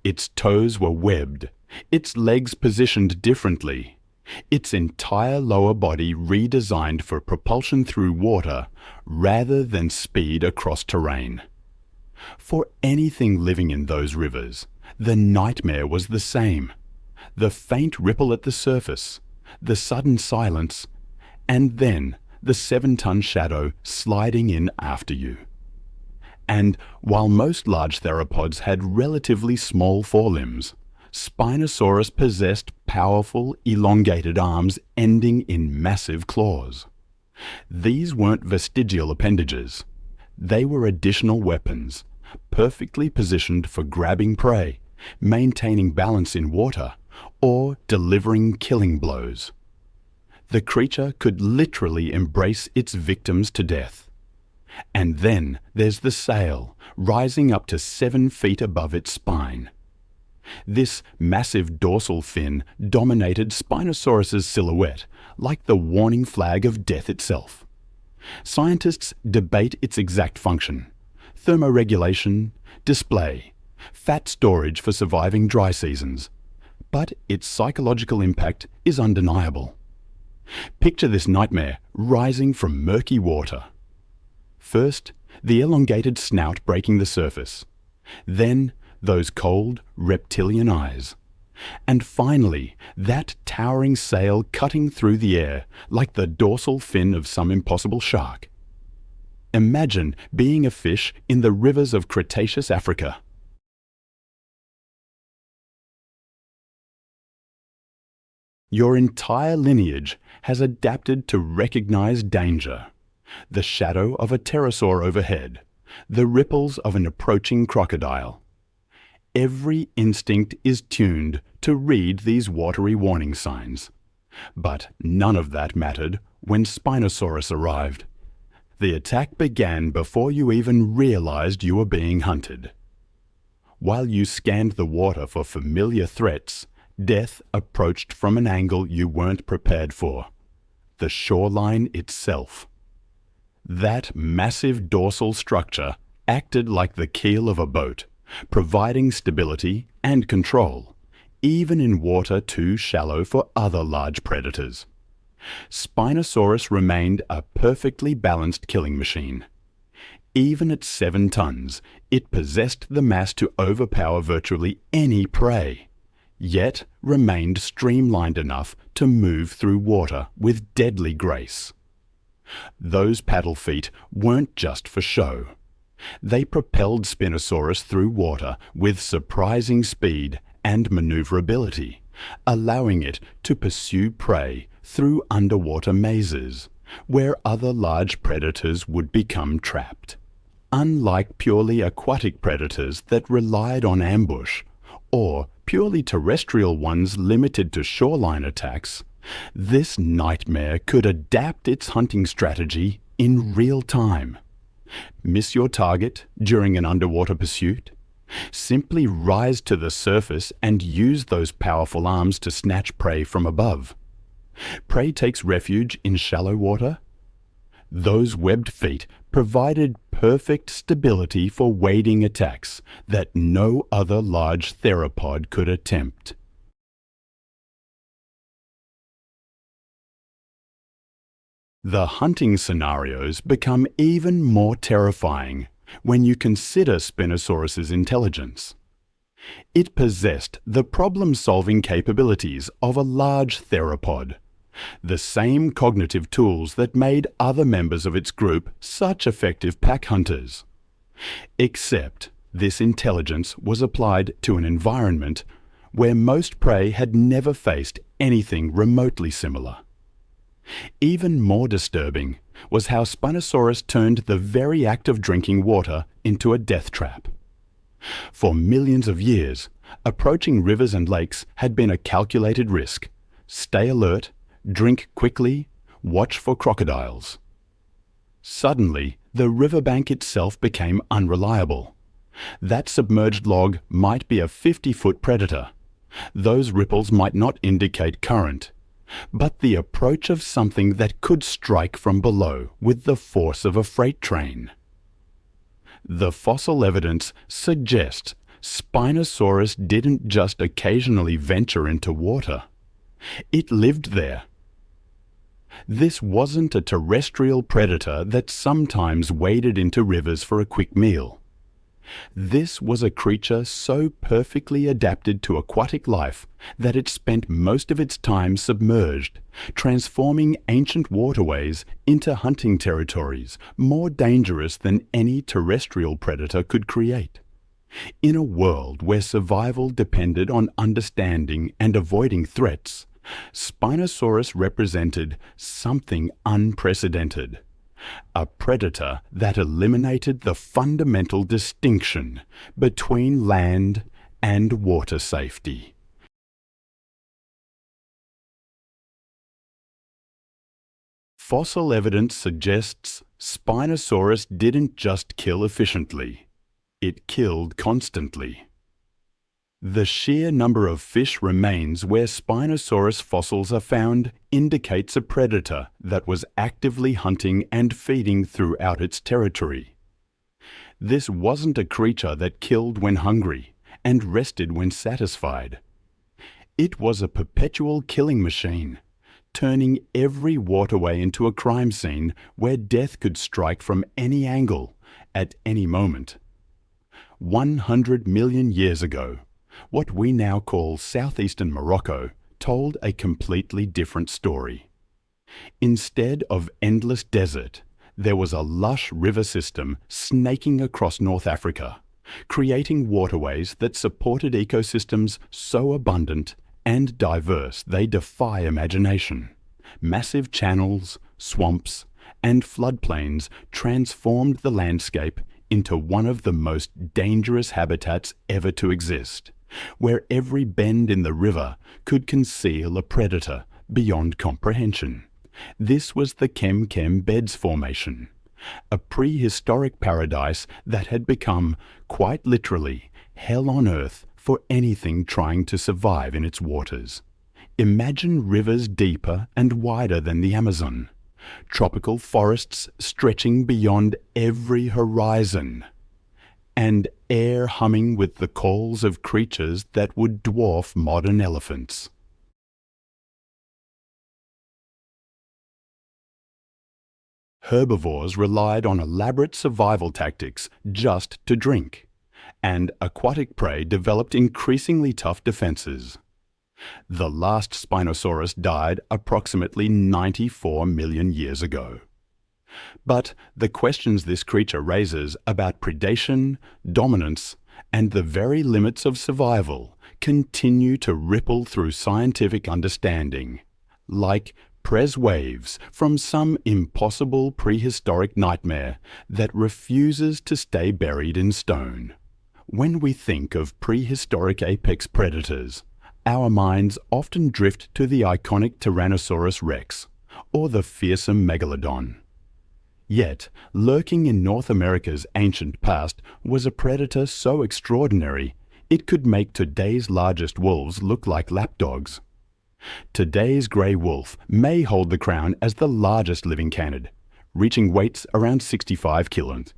Its toes were webbed, its legs positioned differently, its entire lower body redesigned for propulsion through water rather than speed across terrain. For anything living in those rivers, the nightmare was the same: the faint ripple at the surface, the sudden silence, and then the 7-ton shadow sliding in after you. And while most large theropods had relatively small forelimbs, Spinosaurus possessed powerful, elongated arms ending in massive claws. These weren't vestigial appendages. They were additional weapons, perfectly positioned for grabbing prey, maintaining balance in water, or delivering killing blows. The creature could literally embrace its victims to death. And then there's the sail, rising up to 7 feet above its spine. This massive dorsal fin dominated Spinosaurus's silhouette like the warning flag of death itself. Scientists debate its exact function: thermoregulation, display, fat storage for surviving dry seasons. But its psychological impact is undeniable. Picture this nightmare rising from murky water. First, the elongated snout breaking the surface. Then, those cold, reptilian eyes. And finally, that towering sail cutting through the air like the dorsal fin of some impossible shark. Imagine being a fish in the rivers of Cretaceous Africa. Your entire lineage has adapted to recognize danger: the shadow of a pterosaur overhead, the ripples of an approaching crocodile. Every instinct is tuned to read these watery warning signs. But none of that mattered when Spinosaurus arrived. The attack began before you even realized you were being hunted. While you scanned the water for familiar threats, death approached from an angle you weren't prepared for: the shoreline itself. That massive dorsal structure acted like the keel of a boat, providing stability and control, even in water too shallow for other large predators. Spinosaurus remained a perfectly balanced killing machine. Even at 7 tons, it possessed the mass to overpower virtually any prey, yet remained streamlined enough to move through water with deadly grace. Those paddle feet weren't just for show. They propelled Spinosaurus through water with surprising speed and maneuverability, allowing it to pursue prey through underwater mazes, where other large predators would become trapped. Unlike purely aquatic predators that relied on ambush, or purely terrestrial ones limited to shoreline attacks, this nightmare could adapt its hunting strategy in real time. Miss your target during an underwater pursuit? Simply rise to the surface and use those powerful arms to snatch prey from above. Prey takes refuge in shallow water? Those webbed feet provided perfect stability for wading attacks that no other large theropod could attempt. The hunting scenarios become even more terrifying when you consider Spinosaurus's intelligence. It possessed the problem-solving capabilities of a large theropod, the same cognitive tools that made other members of its group such effective pack hunters. Except this intelligence was applied to an environment where most prey had never faced anything remotely similar. Even more disturbing was how Spinosaurus turned the very act of drinking water into a death trap. For millions of years, approaching rivers and lakes had been a calculated risk. Stay alert, drink quickly, watch for crocodiles. Suddenly, the riverbank itself became unreliable. That submerged log might be a 50-foot predator. Those ripples might not indicate current, but the approach of something that could strike from below with the force of a freight train. The fossil evidence suggests Spinosaurus didn't just occasionally venture into water. It lived there. This wasn't a terrestrial predator that sometimes waded into rivers for a quick meal. This was a creature so perfectly adapted to aquatic life that it spent most of its time submerged, transforming ancient waterways into hunting territories more dangerous than any terrestrial predator could create. In a world where survival depended on understanding and avoiding threats, Spinosaurus represented something unprecedented. A predator that eliminated the fundamental distinction between land and water safety. Fossil evidence suggests Spinosaurus didn't just kill efficiently, it killed constantly. The sheer number of fish remains where Spinosaurus fossils are found indicates a predator that was actively hunting and feeding throughout its territory. This wasn't a creature that killed when hungry and rested when satisfied. It was a perpetual killing machine, turning every waterway into a crime scene where death could strike from any angle, at any moment. 100 million years ago, what we now call southeastern Morocco told a completely different story. Instead of endless desert, there was a lush river system snaking across North Africa, creating waterways that supported ecosystems so abundant and diverse they defy imagination. Massive channels, swamps, and floodplains transformed the landscape into one of the most dangerous habitats ever to exist, where every bend in the river could conceal a predator beyond comprehension. This was the Kelenken Beds Formation, a prehistoric paradise that had become, quite literally, hell on earth for anything trying to survive in its waters. Imagine rivers deeper and wider than the Amazon, tropical forests stretching beyond every horizon, and air humming with the calls of creatures that would dwarf modern elephants. Herbivores relied on elaborate survival tactics just to drink, and aquatic prey developed increasingly tough defenses. The last Spinosaurus died approximately 94 million years ago. But the questions this creature raises about predation, dominance, and the very limits of survival continue to ripple through scientific understanding, like press waves from some impossible prehistoric nightmare that refuses to stay buried in stone. When we think of prehistoric apex predators, our minds often drift to the iconic Tyrannosaurus rex or the fearsome megalodon. Yet, lurking in North America's ancient past was a predator so extraordinary it could make today's largest wolves look like lapdogs. Today's grey wolf may hold the crown as the largest living canid, reaching weights around 65 kilos.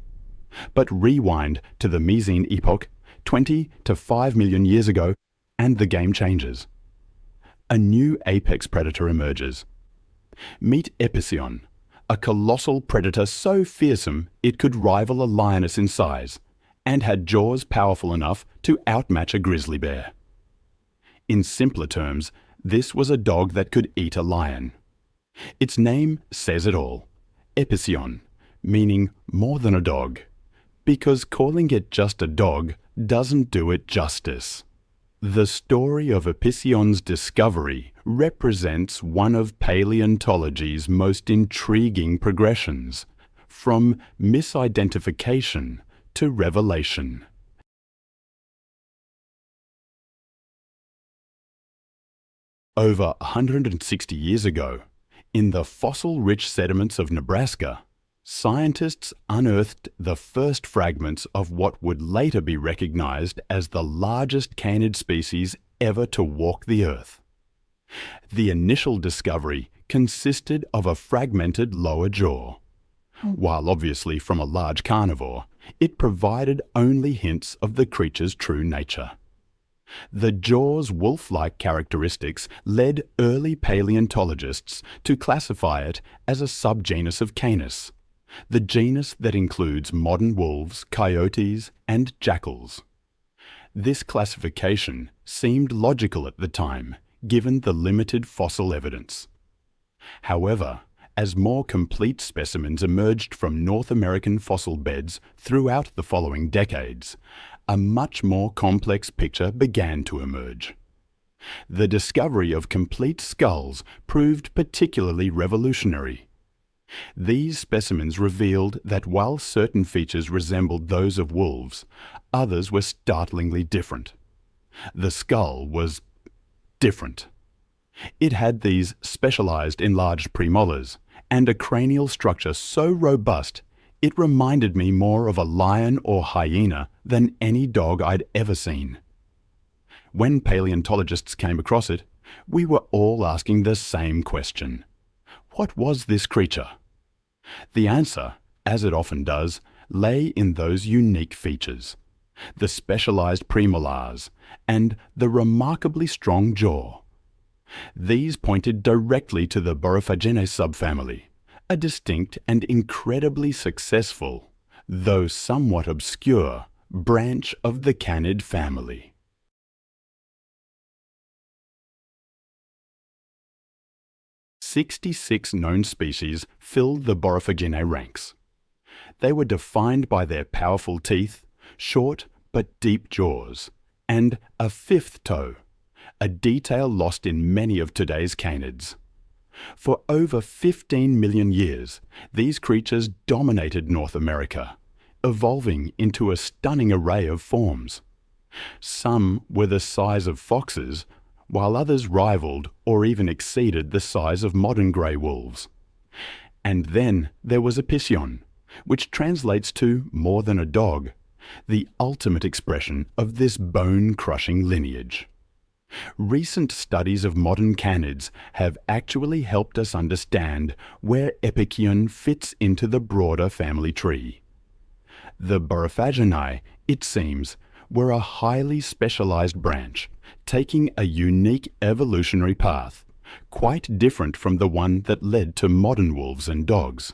But rewind to the Miocene epoch, 20 to 5 million years ago, and the game changes. A new apex predator emerges. Meet Epicyon, a colossal predator so fearsome it could rival a lioness in size, and had jaws powerful enough to outmatch a grizzly bear. In simpler terms, this was a dog that could eat a lion. Its name says it all, Epicyon, meaning more than a dog, because calling it just a dog doesn't do it justice. The story of Epicyon's discovery represents one of paleontology's most intriguing progressions, from misidentification to revelation. Over 160 years ago, in the fossil-rich sediments of Nebraska, scientists unearthed the first fragments of what would later be recognized as the largest canid species ever to walk the earth. The initial discovery consisted of a fragmented lower jaw. While obviously from a large carnivore, it provided only hints of the creature's true nature. The jaw's wolf-like characteristics led early paleontologists to classify it as a subgenus of Canis, the genus that includes modern wolves, coyotes, and jackals. This classification seemed logical at the time, given the limited fossil evidence. However, as more complete specimens emerged from North American fossil beds throughout the following decades, a much more complex picture began to emerge. The discovery of complete skulls proved particularly revolutionary. These specimens revealed that while certain features resembled those of wolves, others were startlingly different. The skull was different. It had these specialized enlarged premolars and a cranial structure so robust it reminded me more of a lion or hyena than any dog I'd ever seen. When paleontologists came across it, we were all asking the same question. What was this creature? The answer, as it often does, lay in those unique features, the specialized premolars and the remarkably strong jaw. These pointed directly to the Phorusrhacids subfamily, a distinct and incredibly successful, though somewhat obscure, branch of the canid family. "66 known species filled the Phorusrhacids ranks. They were defined by their powerful teeth, short but deep jaws, and a fifth toe, a detail lost in many of today's canids. For over 15 million years, these creatures dominated North America, evolving into a stunning array of forms. Some were the size of foxes, while others rivaled or even exceeded the size of modern grey wolves. And then there was Epicyon, which translates to more than a dog, the ultimate expression of this bone-crushing lineage. Recent studies of modern canids have actually helped us understand where Epicyon fits into the broader family tree. The Phorusrhacids, it seems, were a highly specialized branch, taking a unique evolutionary path, quite different from the one that led to modern wolves and dogs.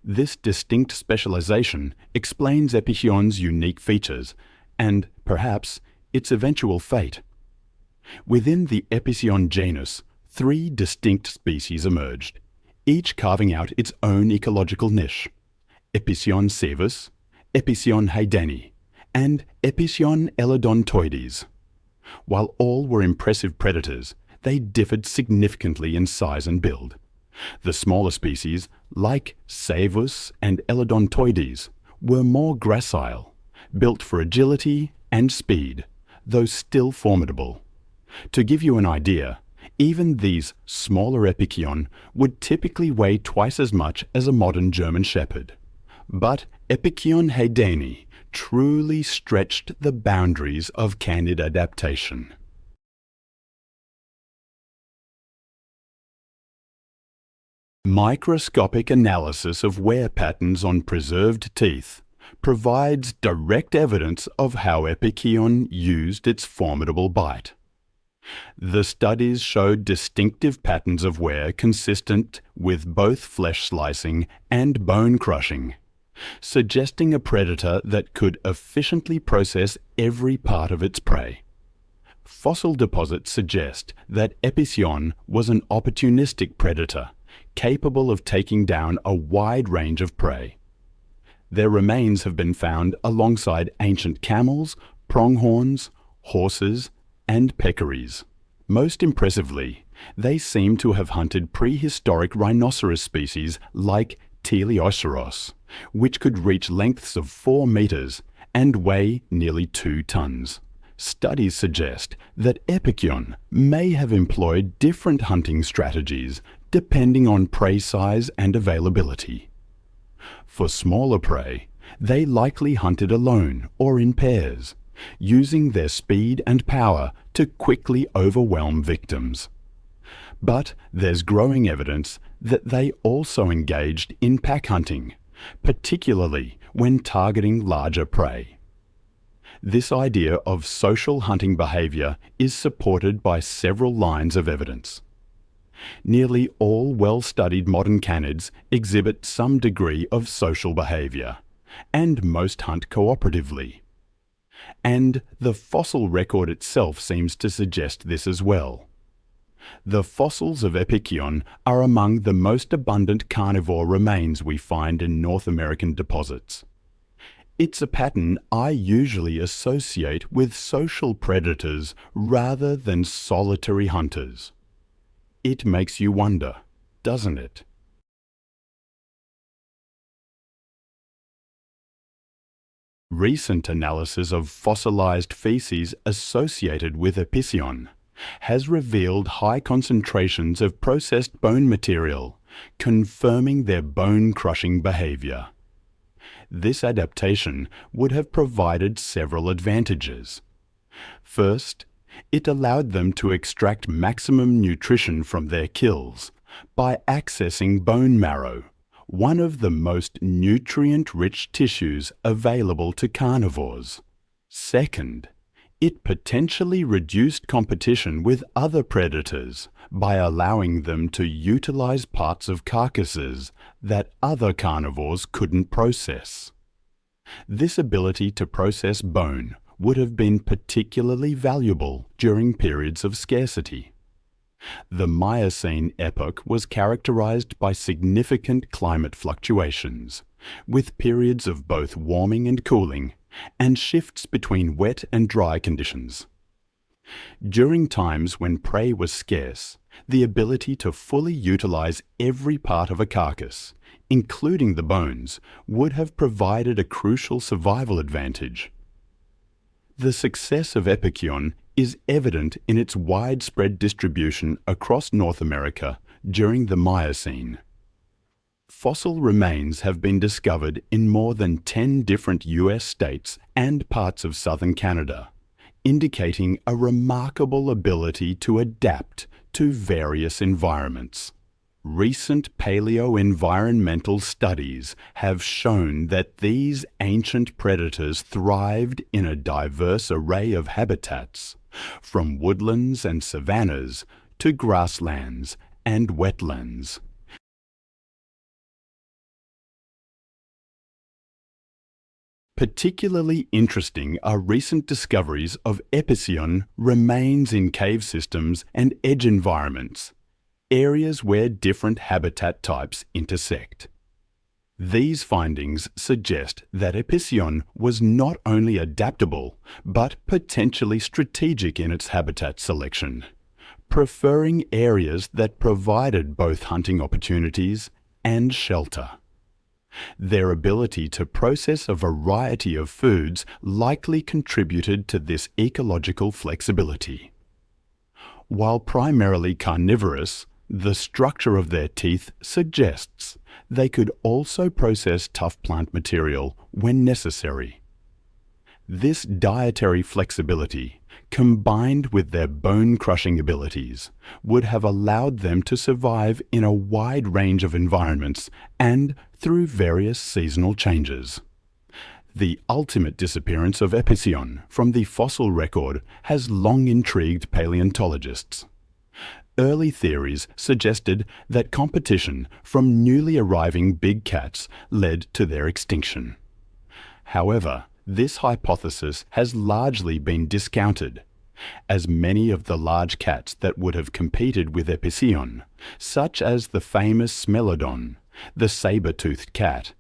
This distinct specialization explains Epicyon's unique features and, perhaps, its eventual fate. Within the Epicyon genus, 3 distinct species emerged, each carving out its own ecological niche: Epicyon cevus, Epicyon haydeni, and Epicyon elodontoides. While all were impressive predators, they differed significantly in size and build. The smaller species, like cevus and elodontoides, were more gracile, built for agility and speed, though still formidable. To give you an idea, even these smaller Epicyon would typically weigh twice as much as a modern German Shepherd. But Epicyon haydeni truly stretched the boundaries of canid adaptation. Microscopic analysis of wear patterns on preserved teeth provides direct evidence of how Epicyon used its formidable bite. The studies showed distinctive patterns of wear consistent with both flesh slicing and bone crushing, suggesting a predator that could efficiently process every part of its prey. Fossil deposits suggest that Epicyon was an opportunistic predator, capable of taking down a wide range of prey. Their remains have been found alongside ancient camels, pronghorns, horses, and peccaries. Most impressively, they seem to have hunted prehistoric rhinoceros species like Tehuelche, which could reach lengths of 4 meters and weigh nearly 2 tons. Studies suggest that Epicyon may have employed different hunting strategies depending on prey size and availability. For smaller prey, they likely hunted alone or in pairs, using their speed and power to quickly overwhelm victims. But there's growing evidence that they also engaged in pack hunting, particularly when targeting larger prey. This idea of social hunting behavior is supported by several lines of evidence. Nearly all well-studied modern canids exhibit some degree of social behavior, and most hunt cooperatively. And the fossil record itself seems to suggest this as well. The fossils of Epicyon are among the most abundant carnivore remains we find in North American deposits. It's a pattern I usually associate with social predators rather than solitary hunters. It makes you wonder, doesn't it? Recent analysis of fossilized feces associated with Epicyon has revealed high concentrations of processed bone material, confirming their bone-crushing behavior. This adaptation would have provided several advantages. First, it allowed them to extract maximum nutrition from their kills by accessing bone marrow, one of the most nutrient-rich tissues available to carnivores. Second, it potentially reduced competition with other predators by allowing them to utilize parts of carcasses that other carnivores couldn't process. This ability to process bone would have been particularly valuable during periods of scarcity. The Miocene epoch was characterized by significant climate fluctuations, with periods of both warming and cooling, and shifts between wet and dry conditions. During times when prey was scarce, the ability to fully utilize every part of a carcass, including the bones, would have provided a crucial survival advantage. The success of Epicyon is evident in its widespread distribution across North America during the Miocene. Fossil remains have been discovered in more than 10 different US states and parts of southern Canada, indicating a remarkable ability to adapt to various environments. Recent paleo-environmental studies have shown that these ancient predators thrived in a diverse array of habitats, from woodlands and savannas to grasslands and wetlands. Particularly interesting are recent discoveries of Eocene remains in cave systems and edge environments, areas where different habitat types intersect. These findings suggest that Eocene was not only adaptable, but potentially strategic in its habitat selection, preferring areas that provided both hunting opportunities and shelter. Their ability to process a variety of foods likely contributed to this ecological flexibility. While primarily carnivorous, the structure of their teeth suggests they could also process tough plant material when necessary. This dietary flexibility, combined with their bone-crushing abilities, would have allowed them to survive in a wide range of environments and through various seasonal changes. The ultimate disappearance of Eocene from the fossil record has long intrigued paleontologists. Early theories suggested that competition from newly arriving big cats led to their extinction. However, this hypothesis has largely been discounted, as many of the large cats that would have competed with Eocene, such as the famous Smilodon, the saber-toothed cat,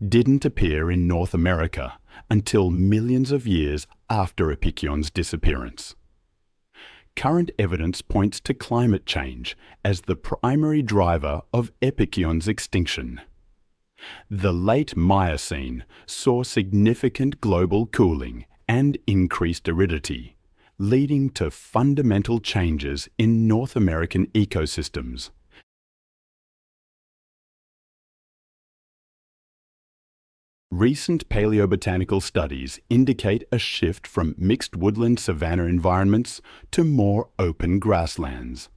didn't appear in North America until millions of years after Eocene's disappearance. Current evidence points to climate change as the primary driver of Eocene's extinction. The late Miocene saw significant global cooling and increased aridity, leading to fundamental changes in North American ecosystems. Recent paleobotanical studies indicate a shift from mixed woodland savanna environments to more open grasslands.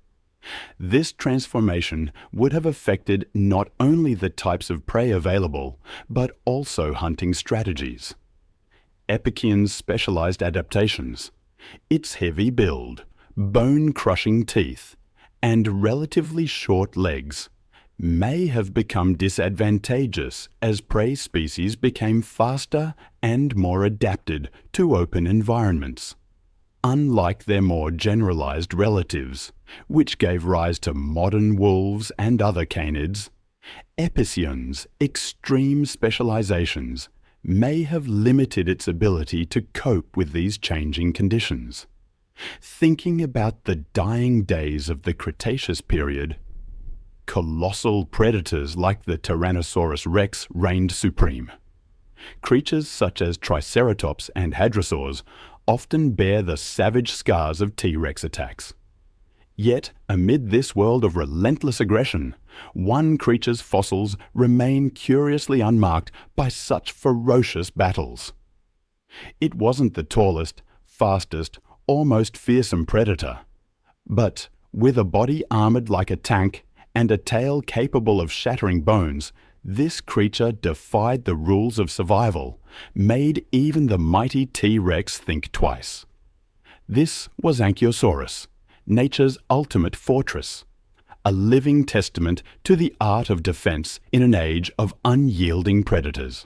This transformation would have affected not only the types of prey available, but also hunting strategies. Eocene's specialized adaptations, its heavy build, bone-crushing teeth, and relatively short legs may have become disadvantageous as prey species became faster and more adapted to open environments, unlike their more generalized relatives, which gave rise to modern wolves and other canids. Eocene's extreme specializations may have limited its ability to cope with these changing conditions. Thinking about the dying days of the Cretaceous period, colossal predators like the Tyrannosaurus rex reigned supreme. Creatures such as Triceratops and Hadrosaurs often bear the savage scars of T-Rex attacks. Yet, amid this world of relentless aggression, one creature's fossils remain curiously unmarked by such ferocious battles. It wasn't the tallest, fastest, or most fearsome predator, but with a body armored like a tank and a tail capable of shattering bones, this creature defied the rules of survival, made even the mighty T-Rex think twice. This was Ankylosaurus, nature's ultimate fortress, a living testament to the art of defense in an age of unyielding predators.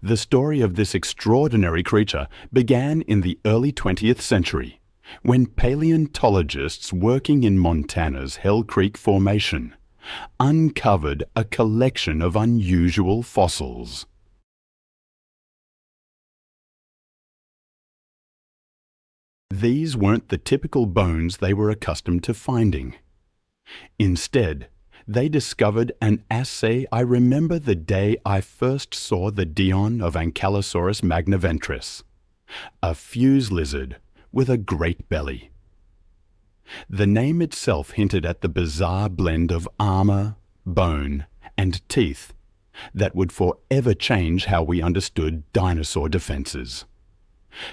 The story of this extraordinary creature began in the early 20th century, when paleontologists working in Montana's Hell Creek Formation uncovered a collection of unusual fossils. These weren't the typical bones they were accustomed to finding. Instead, they discovered an assay I remember the day I first saw the Dion of Ankylosaurus magnaventris, a fuse lizard with a great belly. The name itself hinted at the bizarre blend of armor, bone, and teeth that would forever change how we understood dinosaur defenses.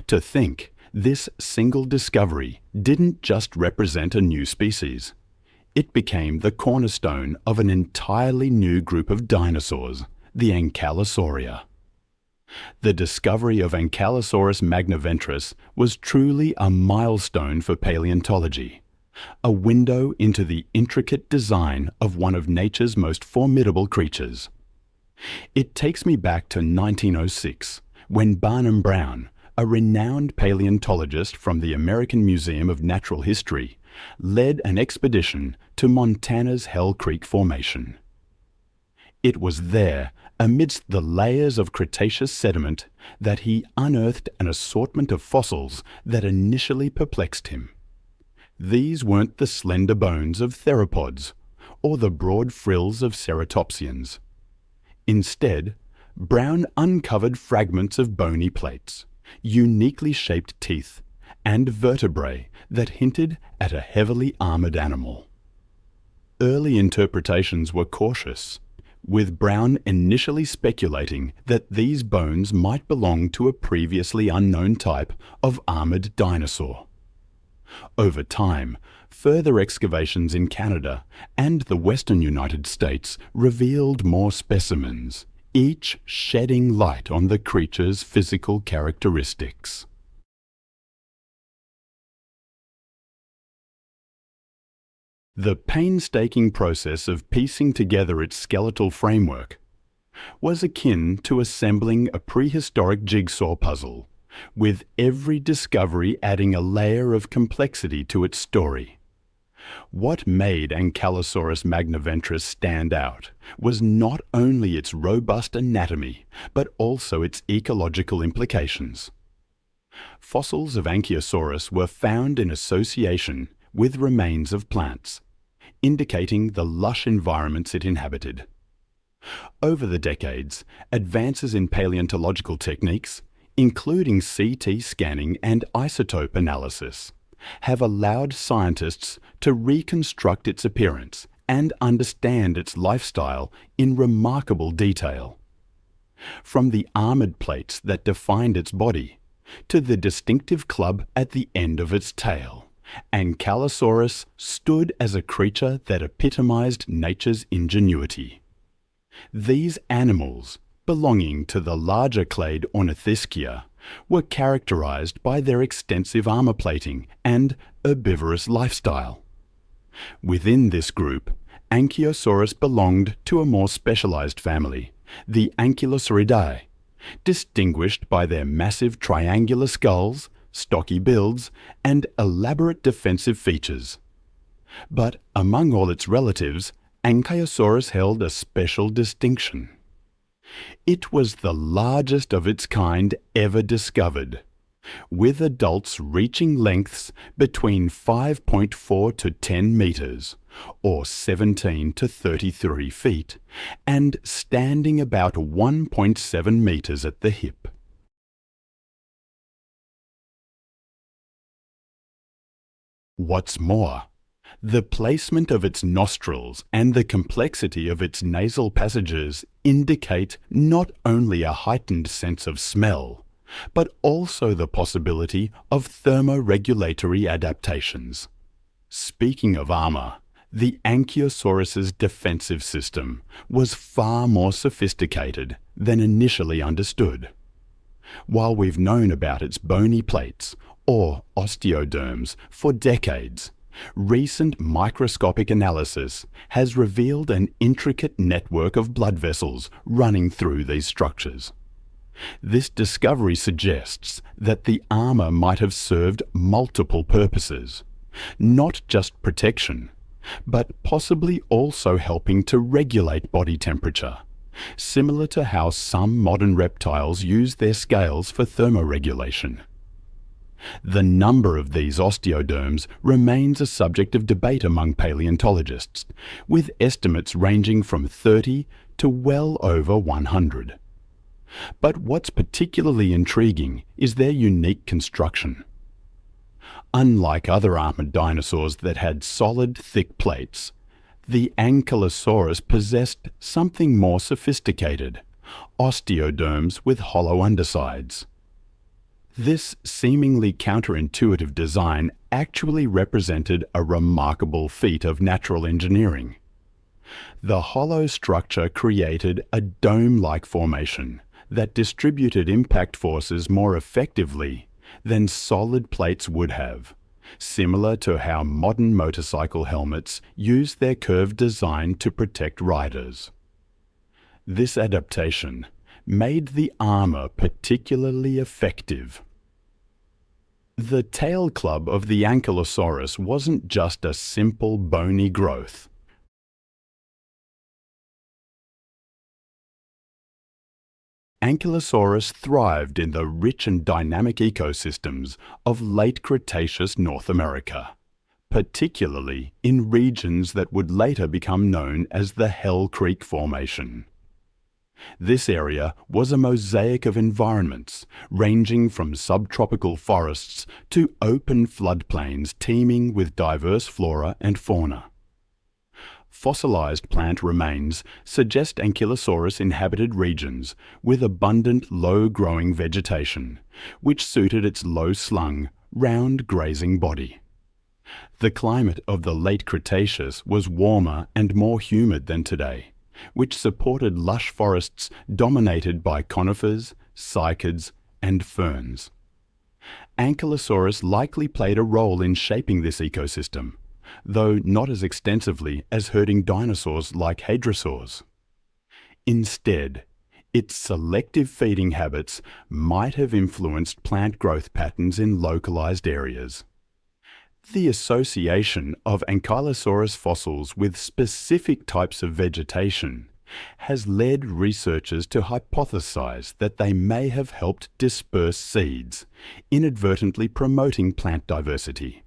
To think, this single discovery didn't just represent a new species. It became the cornerstone of an entirely new group of dinosaurs, the Ankylosauria. The discovery of Ankylosaurus magnaventris was truly a milestone for paleontology, a window into the intricate design of one of nature's most formidable creatures. It takes me back to 1906, when Barnum Brown, a renowned paleontologist from the American Museum of Natural History, led an expedition to Montana's Hell Creek Formation. It was there, amidst the layers of Cretaceous sediment, that he unearthed an assortment of fossils that initially perplexed him. These weren't the slender bones of theropods or the broad frills of ceratopsians. Instead, Brown uncovered fragments of bony plates, uniquely shaped teeth, and vertebrae that hinted at a heavily armored animal. Early interpretations were cautious, with Brown initially speculating that these bones might belong to a previously unknown type of armored dinosaur. Over time, further excavations in Canada and the western United States revealed more specimens, each shedding light on the creature's physical characteristics. The painstaking process of piecing together its skeletal framework was akin to assembling a prehistoric jigsaw puzzle, with every discovery adding a layer of complexity to its story. What made Ankylosaurus magnaventris stand out was not only its robust anatomy, but also its ecological implications. Fossils of Ankylosaurus were found in association with remains of plants, indicating the lush environments it inhabited. Over the decades, advances in paleontological techniques, including CT scanning and isotope analysis, have allowed scientists to reconstruct its appearance and understand its lifestyle in remarkable detail. From the armored plates that defined its body, to the distinctive club at the end of its tail, Ankylosaurus stood as a creature that epitomized nature's ingenuity. These animals, belonging to the larger clade Ornithischia, were characterized by their extensive armor plating and herbivorous lifestyle. Within this group, Ankylosaurus belonged to a more specialized family, the Ankylosauridae, distinguished by their massive triangular skulls, stocky builds, and elaborate defensive features. But among all its relatives, Ankylosaurus held a special distinction. It was the largest of its kind ever discovered, with adults reaching lengths between 5.4 to 10 meters, or 17 to 33 feet, and standing about 1.7 meters at the hip. What's more, the placement of its nostrils and the complexity of its nasal passages indicate not only a heightened sense of smell, but also the possibility of thermoregulatory adaptations. Speaking of armor, the Ankylosaurus's defensive system was far more sophisticated than initially understood. While we've known about its bony plates, or osteoderms, for decades, recent microscopic analysis has revealed an intricate network of blood vessels running through these structures. This discovery suggests that the armor might have served multiple purposes, not just protection, but possibly also helping to regulate body temperature, similar to how some modern reptiles use their scales for thermoregulation. The number of these osteoderms remains a subject of debate among paleontologists, with estimates ranging from 30 to well over 100. But what's particularly intriguing is their unique construction. Unlike other armored dinosaurs that had solid, thick plates, The Ankylosaurus possessed something more sophisticated, osteoderms with hollow undersides. This seemingly counterintuitive design actually represented a remarkable feat of natural engineering. The hollow structure created a dome-like formation that distributed impact forces more effectively than solid plates would have, similar to how modern motorcycle helmets use their curved design to protect riders. This adaptation made the armor particularly effective. The tail club of the Ankylosaurus wasn't just a simple bony growth. Ankylosaurus thrived in the rich and dynamic ecosystems of late Cretaceous North America, particularly in regions that would later become known as the Hell Creek Formation. This area was a mosaic of environments, ranging from subtropical forests to open floodplains teeming with diverse flora and fauna. Fossilized plant remains suggest Ankylosaurus inhabited regions with abundant low-growing vegetation, which suited its low-slung, round grazing body. The climate of the late Cretaceous was warmer and more humid than today, which supported lush forests dominated by conifers, cycads, and ferns. Ankylosaurus likely played a role in shaping this ecosystem, though not as extensively as herding dinosaurs like hadrosaurs. Instead, its selective feeding habits might have influenced plant growth patterns in localized areas. The association of Ankylosaurus fossils with specific types of vegetation has led researchers to hypothesize that they may have helped disperse seeds, inadvertently promoting plant diversity.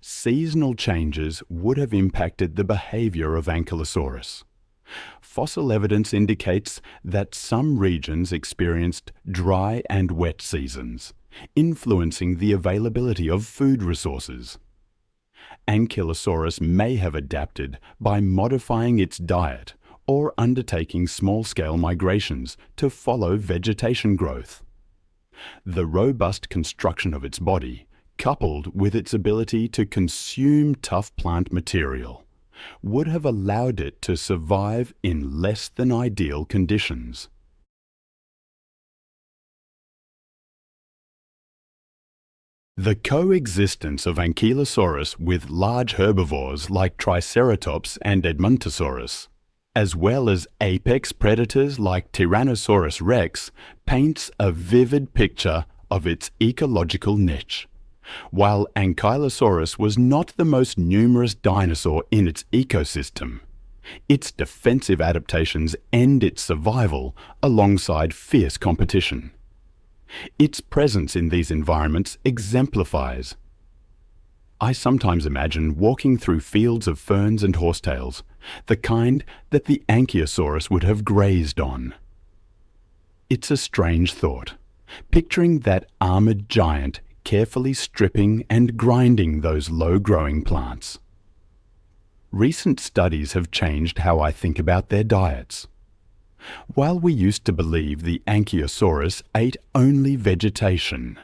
Seasonal changes would have impacted the behavior of Ankylosaurus. Fossil evidence indicates that some regions experienced dry and wet seasons, influencing the availability of food resources. Ankylosaurus may have adapted by modifying its diet or undertaking small-scale migrations to follow vegetation growth. The robust construction of its body, coupled with its ability to consume tough plant material, would have allowed it to survive in less than ideal conditions. The coexistence of Ankylosaurus with large herbivores like Triceratops and Edmontosaurus, as well as apex predators like Tyrannosaurus rex, paints a vivid picture of its ecological niche. While Ankylosaurus was not the most numerous dinosaur in its ecosystem, its defensive adaptations end its survival alongside fierce competition. Its presence in these environments exemplifies. I sometimes imagine walking through fields of ferns and horsetails, the kind that the Ankylosaurus would have grazed on. It's a strange thought, picturing that armored giant carefully stripping and grinding those low-growing plants. Recent studies have changed how I think about their diets. While we used to believe the Ankylosaurus ate only vegetation,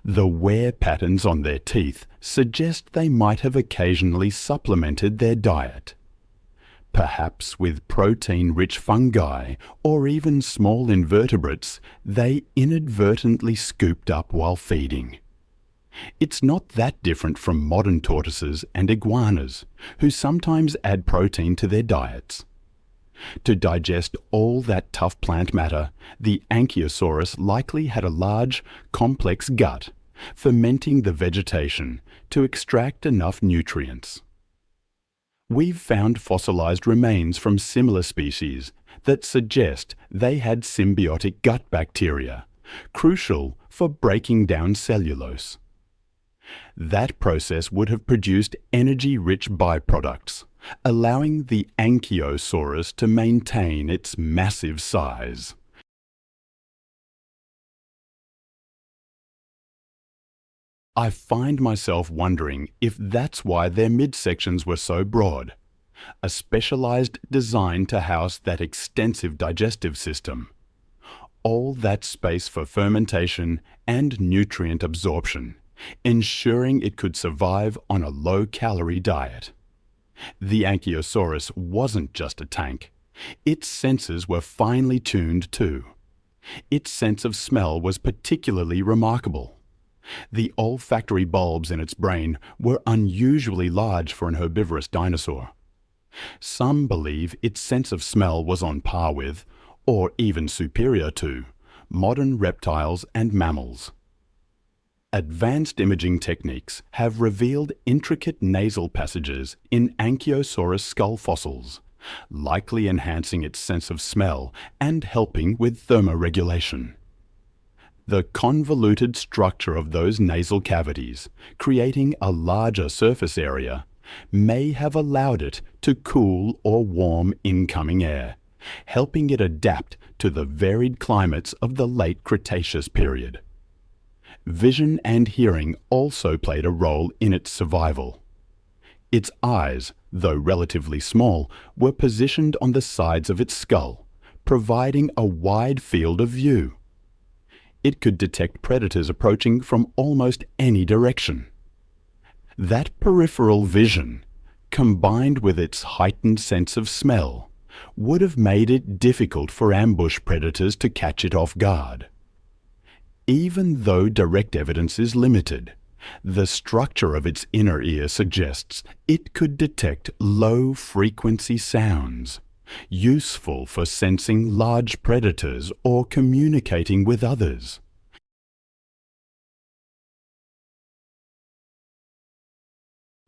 the wear patterns on their teeth suggest they might have occasionally supplemented their diet. Perhaps with protein-rich fungi or even small invertebrates they inadvertently scooped up while feeding. It's not that different from modern tortoises and iguanas, who sometimes add protein to their diets. To digest all that tough plant matter, the Ankylosaurus likely had a large, complex gut, fermenting the vegetation to extract enough nutrients. We've found fossilized remains from similar species that suggest they had symbiotic gut bacteria, crucial for breaking down cellulose. That process would have produced energy-rich byproducts, allowing the Ankylosaurus to maintain its massive size. I find myself wondering if that's why their midsections were so broad. a specialized design to house that extensive digestive system. All that space for fermentation and nutrient absorption, ensuring it could survive on a low-calorie diet. The Ankylosaurus wasn't just a tank. Its senses were finely tuned too. Its sense of smell was particularly remarkable. The olfactory bulbs in its brain were unusually large for an herbivorous dinosaur. Some believe its sense of smell was on par with, or even superior to, modern reptiles and mammals. Advanced imaging techniques have revealed intricate nasal passages in Ankylosaurus skull fossils, likely enhancing its sense of smell and helping with thermoregulation. The convoluted structure of those nasal cavities, creating a larger surface area, may have allowed it to cool or warm incoming air, helping it adapt to the varied climates of the late Cretaceous period. Vision and hearing also played a role in its survival. Its eyes, though relatively small, were positioned on the sides of its skull, providing a wide field of view. It could detect predators approaching from almost any direction. That peripheral vision, combined with its heightened sense of smell, would have made it difficult for ambush predators to catch it off guard. Even though direct evidence is limited, the structure of its inner ear suggests it could detect low-frequency sounds, useful for sensing large predators or communicating with others.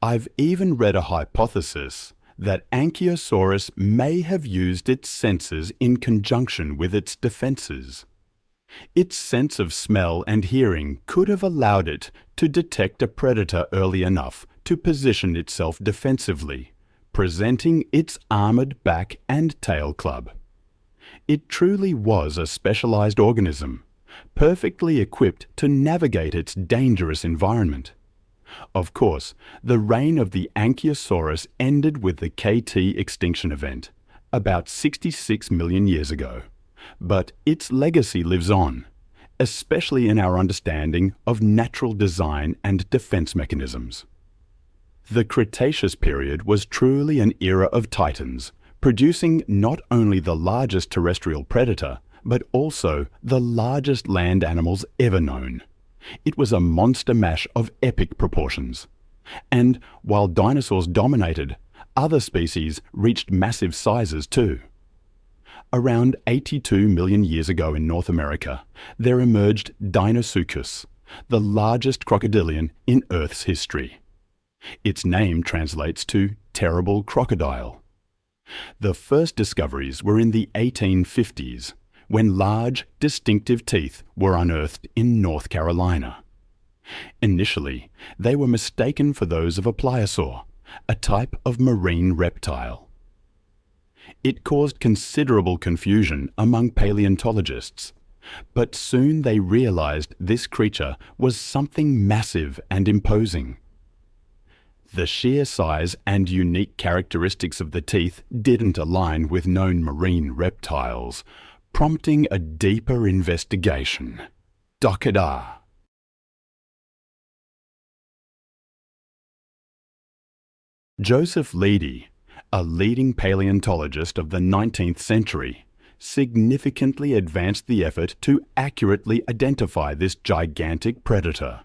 I've even read a hypothesis that Ankylosaurus may have used its senses in conjunction with its defenses. Its sense of smell and hearing could have allowed it to detect a predator early enough to position itself defensively, presenting its armored back and tail club. It truly was a specialized organism, perfectly equipped to navigate its dangerous environment. Of course, the reign of the Ankylosaurus ended with the KT extinction event, about 66 million years ago. But its legacy lives on, especially in our understanding of natural design and defense mechanisms. The Cretaceous period was truly an era of titans, producing not only the largest terrestrial predator, but also the largest land animals ever known. It was a monster mash of epic proportions. And while dinosaurs dominated, other species reached massive sizes too. Around 82 million years ago in North America, there emerged Dinosuchus, the largest crocodilian in Earth's history. Its name translates to terrible crocodile. The first discoveries were in the 1850s, when large, distinctive teeth were unearthed in North Carolina. Initially, they were mistaken for those of a pliosaur, a type of marine reptile. It caused considerable confusion among paleontologists, but soon they realized this creature was something massive and imposing. The sheer size and unique characteristics of the teeth didn't align with known marine reptiles, prompting a deeper investigation. Dokada. Joseph Leidy, a leading paleontologist of the 19th century, significantly advanced the effort to accurately identify this gigantic predator.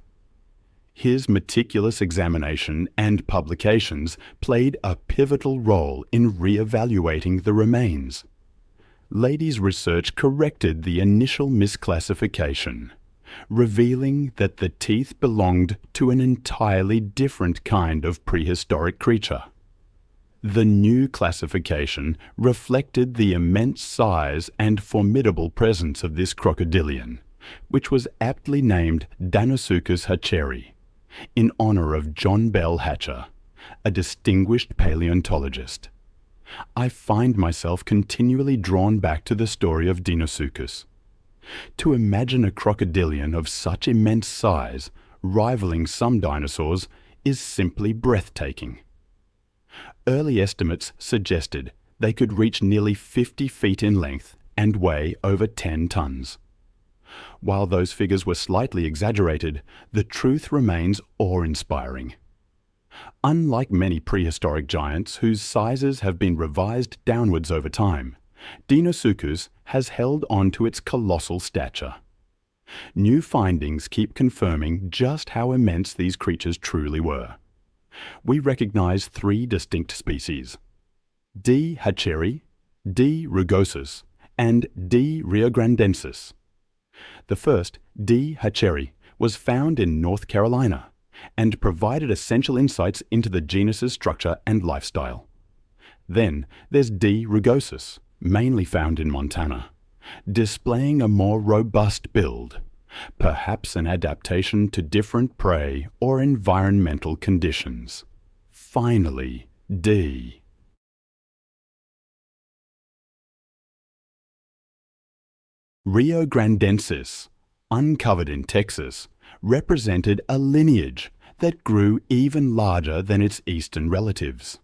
His meticulous examination and publications played a pivotal role in re-evaluating the remains. Leidy's research corrected the initial misclassification, revealing that the teeth belonged to an entirely different kind of prehistoric creature. The new classification reflected the immense size and formidable presence of this crocodilian, which was aptly named Deinosuchus hatcheri, in honor of John Bell Hatcher, a distinguished paleontologist. I find myself continually drawn back to the story of Deinosuchus. To imagine a crocodilian of such immense size, rivaling some dinosaurs, is simply breathtaking. early estimates suggested they could reach nearly 50 feet in length and weigh over 10 tons. While those figures were slightly exaggerated, the truth remains awe-inspiring. Unlike many prehistoric giants whose sizes have been revised downwards over time, Deinosuchus has held on to its colossal stature. New findings keep confirming just how immense these creatures truly were. We recognize 3 distinct species: D. hatcheri, D. rugosus, and D. riograndensis. The first, D. hatcheri, was found in North Carolina and provided essential insights into the genus's structure and lifestyle. Then there's D. rugosus, mainly found in Montana, displaying a more robust build, perhaps an adaptation to different prey or environmental conditions. Finally, D. Riograndensis, uncovered in Texas, represented a lineage that grew even larger than its eastern relatives.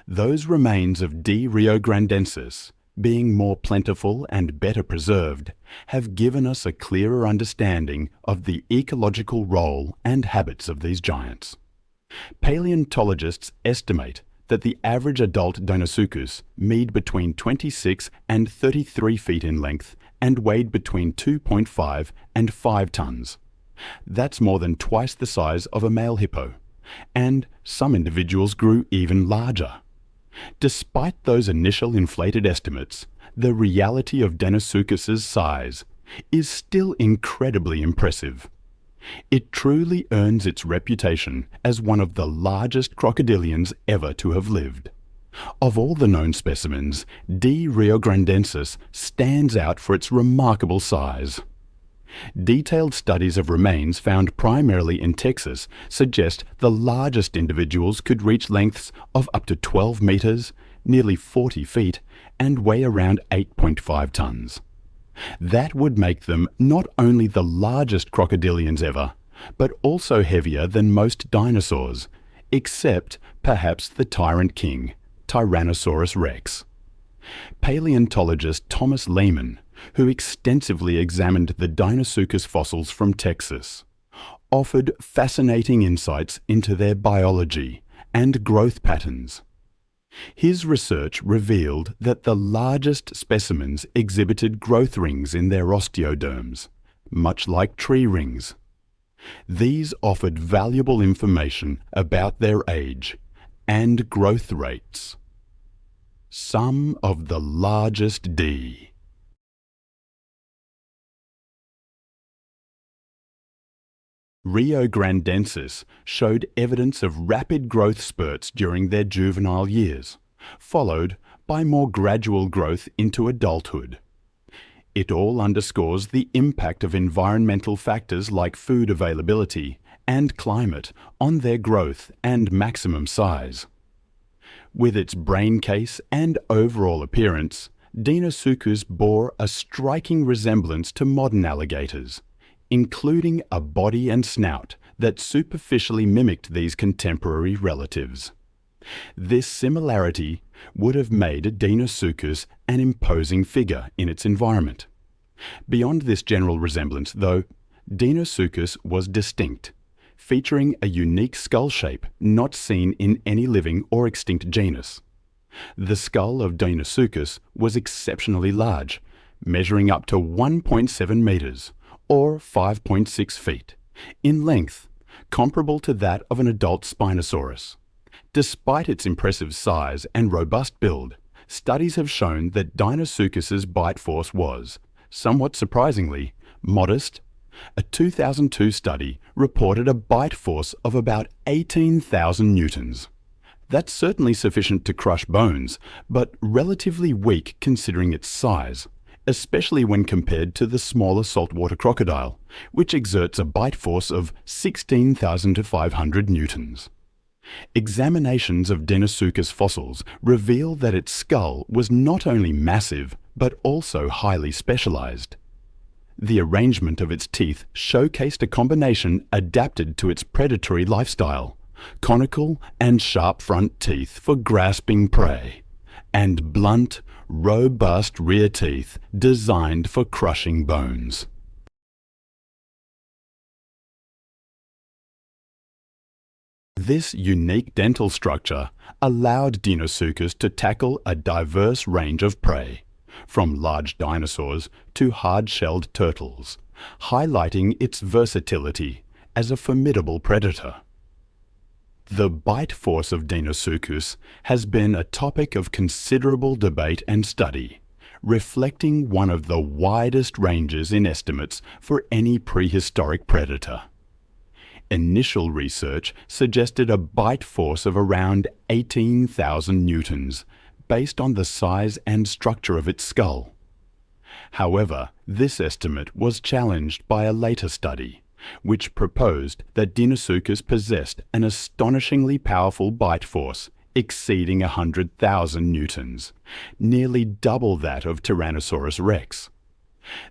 Those remains of D. riograndensis, being more plentiful and better preserved, have given us a clearer understanding of the ecological role and habits of these giants. Paleontologists estimate that the average adult Deinosuchus measured between 26 and 33 feet in length and weighed between 2.5 and 5 tons. That's more than twice the size of a male hippo, and some individuals grew even larger. Despite those initial inflated estimates, the reality of Deinosuchus's size is still incredibly impressive. It truly earns its reputation as one of the largest crocodilians ever to have lived. Of all the known specimens, D. riograndensis stands out for its remarkable size. Detailed studies of remains found primarily in Texas suggest the largest individuals could reach lengths of up to 12 meters, nearly 40 feet, and weigh around 8.5 tons. That would make them not only the largest crocodilians ever, but also heavier than most dinosaurs, except perhaps the tyrant king, Tyrannosaurus rex. Paleontologist Thomas Lehman, who extensively examined the Deinosuchus fossils from Texas, offered fascinating insights into their biology and growth patterns. His research revealed that the largest specimens exhibited growth rings in their osteoderms, much like tree rings. These offered valuable information about their age and growth rates. Some of the largest D. Riograndensis showed evidence of rapid growth spurts during their juvenile years, followed by more gradual growth into adulthood. It all underscores the impact of environmental factors like food availability and climate on their growth and maximum size. With its brain case and overall appearance, Deinosuchus bore a striking resemblance to modern alligators, including a body and snout that superficially mimicked these contemporary relatives. This similarity would have made Deinosuchus an imposing figure in its environment. Beyond this general resemblance, though, Deinosuchus was distinct, featuring a unique skull shape not seen in any living or extinct genus. The skull of Deinosuchus was exceptionally large, measuring up to 1.7 meters, or 5.6 feet, in length, comparable to that of an adult Spinosaurus. Despite its impressive size and robust build, studies have shown that Deinosuchus's bite force was, somewhat surprisingly, modest. A 2002 study reported a bite force of about 18,000 newtons. That's certainly sufficient to crush bones, but relatively weak considering its size, especially when compared to the smaller saltwater crocodile, which exerts a bite force of 16,500 newtons. Examinations of Deinosuchus fossils reveal that its skull was not only massive, but also highly specialized. The arrangement of its teeth showcased a combination adapted to its predatory lifestyle, conical and sharp front teeth for grasping prey, and blunt, robust rear teeth designed for crushing bones. This unique dental structure allowed Deinosuchus to tackle a diverse range of prey, from large dinosaurs to hard-shelled turtles, highlighting its versatility as a formidable predator. The bite force of Deinosuchus has been a topic of considerable debate and study, reflecting one of the widest ranges in estimates for any prehistoric predator. Initial research suggested a bite force of around 18,000 newtons, based on the size and structure of its skull. However, this estimate was challenged by a later study, which proposed that Deinosuchus possessed an astonishingly powerful bite force exceeding 100,000 newtons, nearly double that of Tyrannosaurus rex.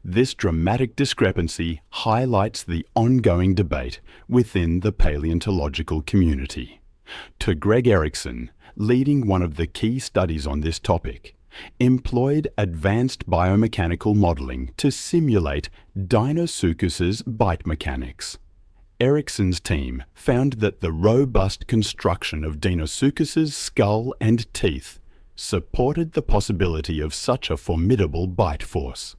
This dramatic discrepancy highlights the ongoing debate within the paleontological community. To Greg Erickson, leading one of the key studies on this topic, employed advanced biomechanical modeling to simulate Deinosuchus's bite mechanics. Erickson's team found that the robust construction of Deinosuchus's skull and teeth supported the possibility of such a formidable bite force.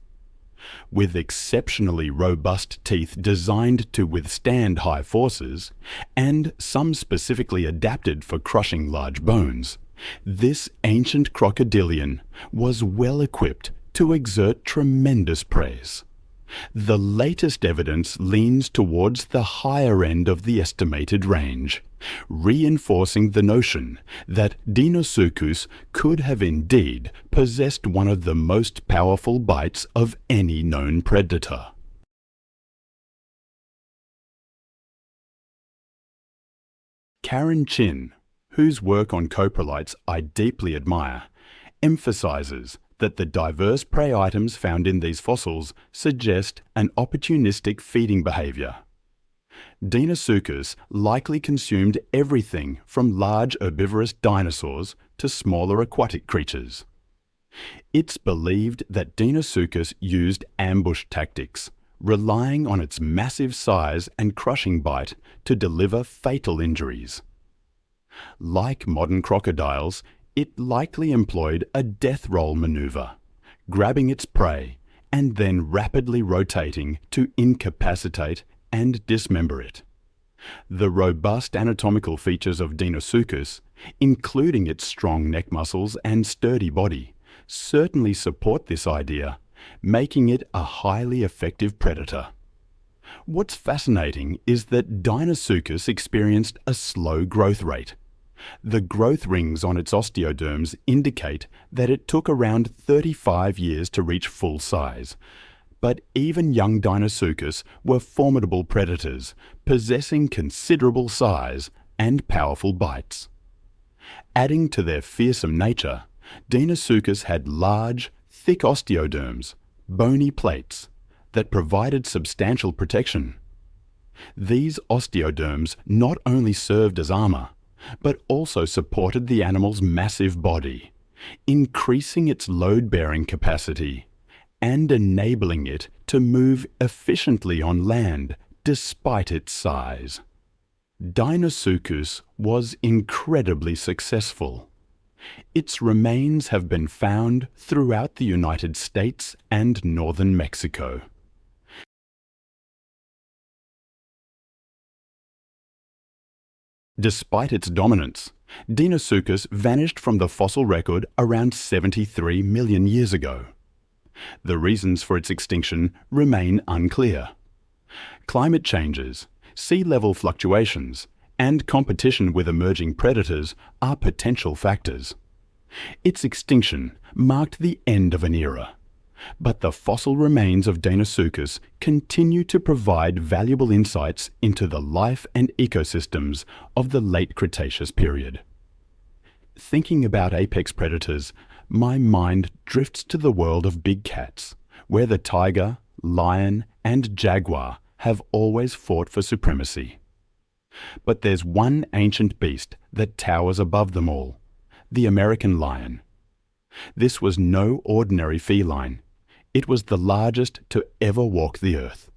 With exceptionally robust teeth designed to withstand high forces, and some specifically adapted for crushing large bones, this ancient crocodilian was well equipped to exert tremendous praise. The latest evidence leans towards the higher end of the estimated range, reinforcing the notion that Deinosuchus could have indeed possessed one of the most powerful bites of any known predator. Karen Chin, whose work on coprolites I deeply admire, emphasizes that the diverse prey items found in these fossils suggest an opportunistic feeding behavior. Deinosuchus likely consumed everything from large herbivorous dinosaurs to smaller aquatic creatures. It's believed that Deinosuchus used ambush tactics, relying on its massive size and crushing bite to deliver fatal injuries. Like modern crocodiles, it likely employed a death roll maneuver, grabbing its prey and then rapidly rotating to incapacitate and dismember it. The robust anatomical features of Deinosuchus, including its strong neck muscles and sturdy body, certainly support this idea, making it a highly effective predator. What's fascinating is that Deinosuchus experienced a slow growth rate. The growth rings on its osteoderms indicate that it took around 35 years to reach full size. But even young Deinosuchus were formidable predators, possessing considerable size and powerful bites. Adding to their fearsome nature, Deinosuchus had large, thick osteoderms, bony plates, that provided substantial protection. These osteoderms not only served as armor, but also supported the animal's massive body, increasing its load-bearing capacity and enabling it to move efficiently on land despite its size. Deinosuchus was incredibly successful. Its remains have been found throughout the United States and northern Mexico. Despite its dominance, Deinosuchus vanished from the fossil record around 73 million years ago. The reasons for its extinction remain unclear. Climate changes, sea level fluctuations, and competition with emerging predators are potential factors. Its extinction marked the end of an era, but the fossil remains of Deinosuchus continue to provide valuable insights into the life and ecosystems of the late Cretaceous period. Thinking about apex predators, my mind drifts to the world of big cats, where the tiger, lion, and jaguar have always fought for supremacy. But there's one ancient beast that towers above them all, the American lion. This was no ordinary feline. It was the largest to ever walk the earth.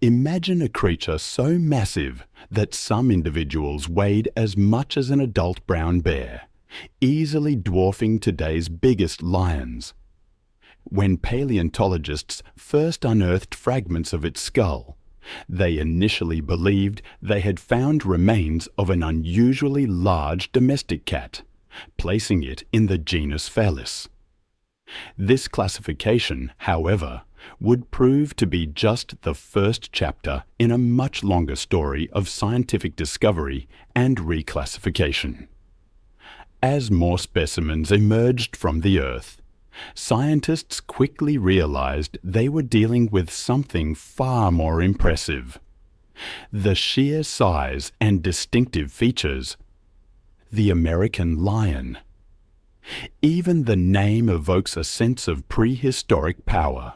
Imagine a creature so massive that some individuals weighed as much as an adult brown bear, easily dwarfing today's biggest lions. When paleontologists first unearthed fragments of its skull, they initially believed they had found remains of an unusually large domestic cat, placing it in the genus Felis. This classification, however, would prove to be just the first chapter in a much longer story of scientific discovery and reclassification. As more specimens emerged from the Earth, scientists quickly realized they were dealing with something far more impressive. The sheer size and distinctive features. The American lion. Even the name evokes a sense of prehistoric power.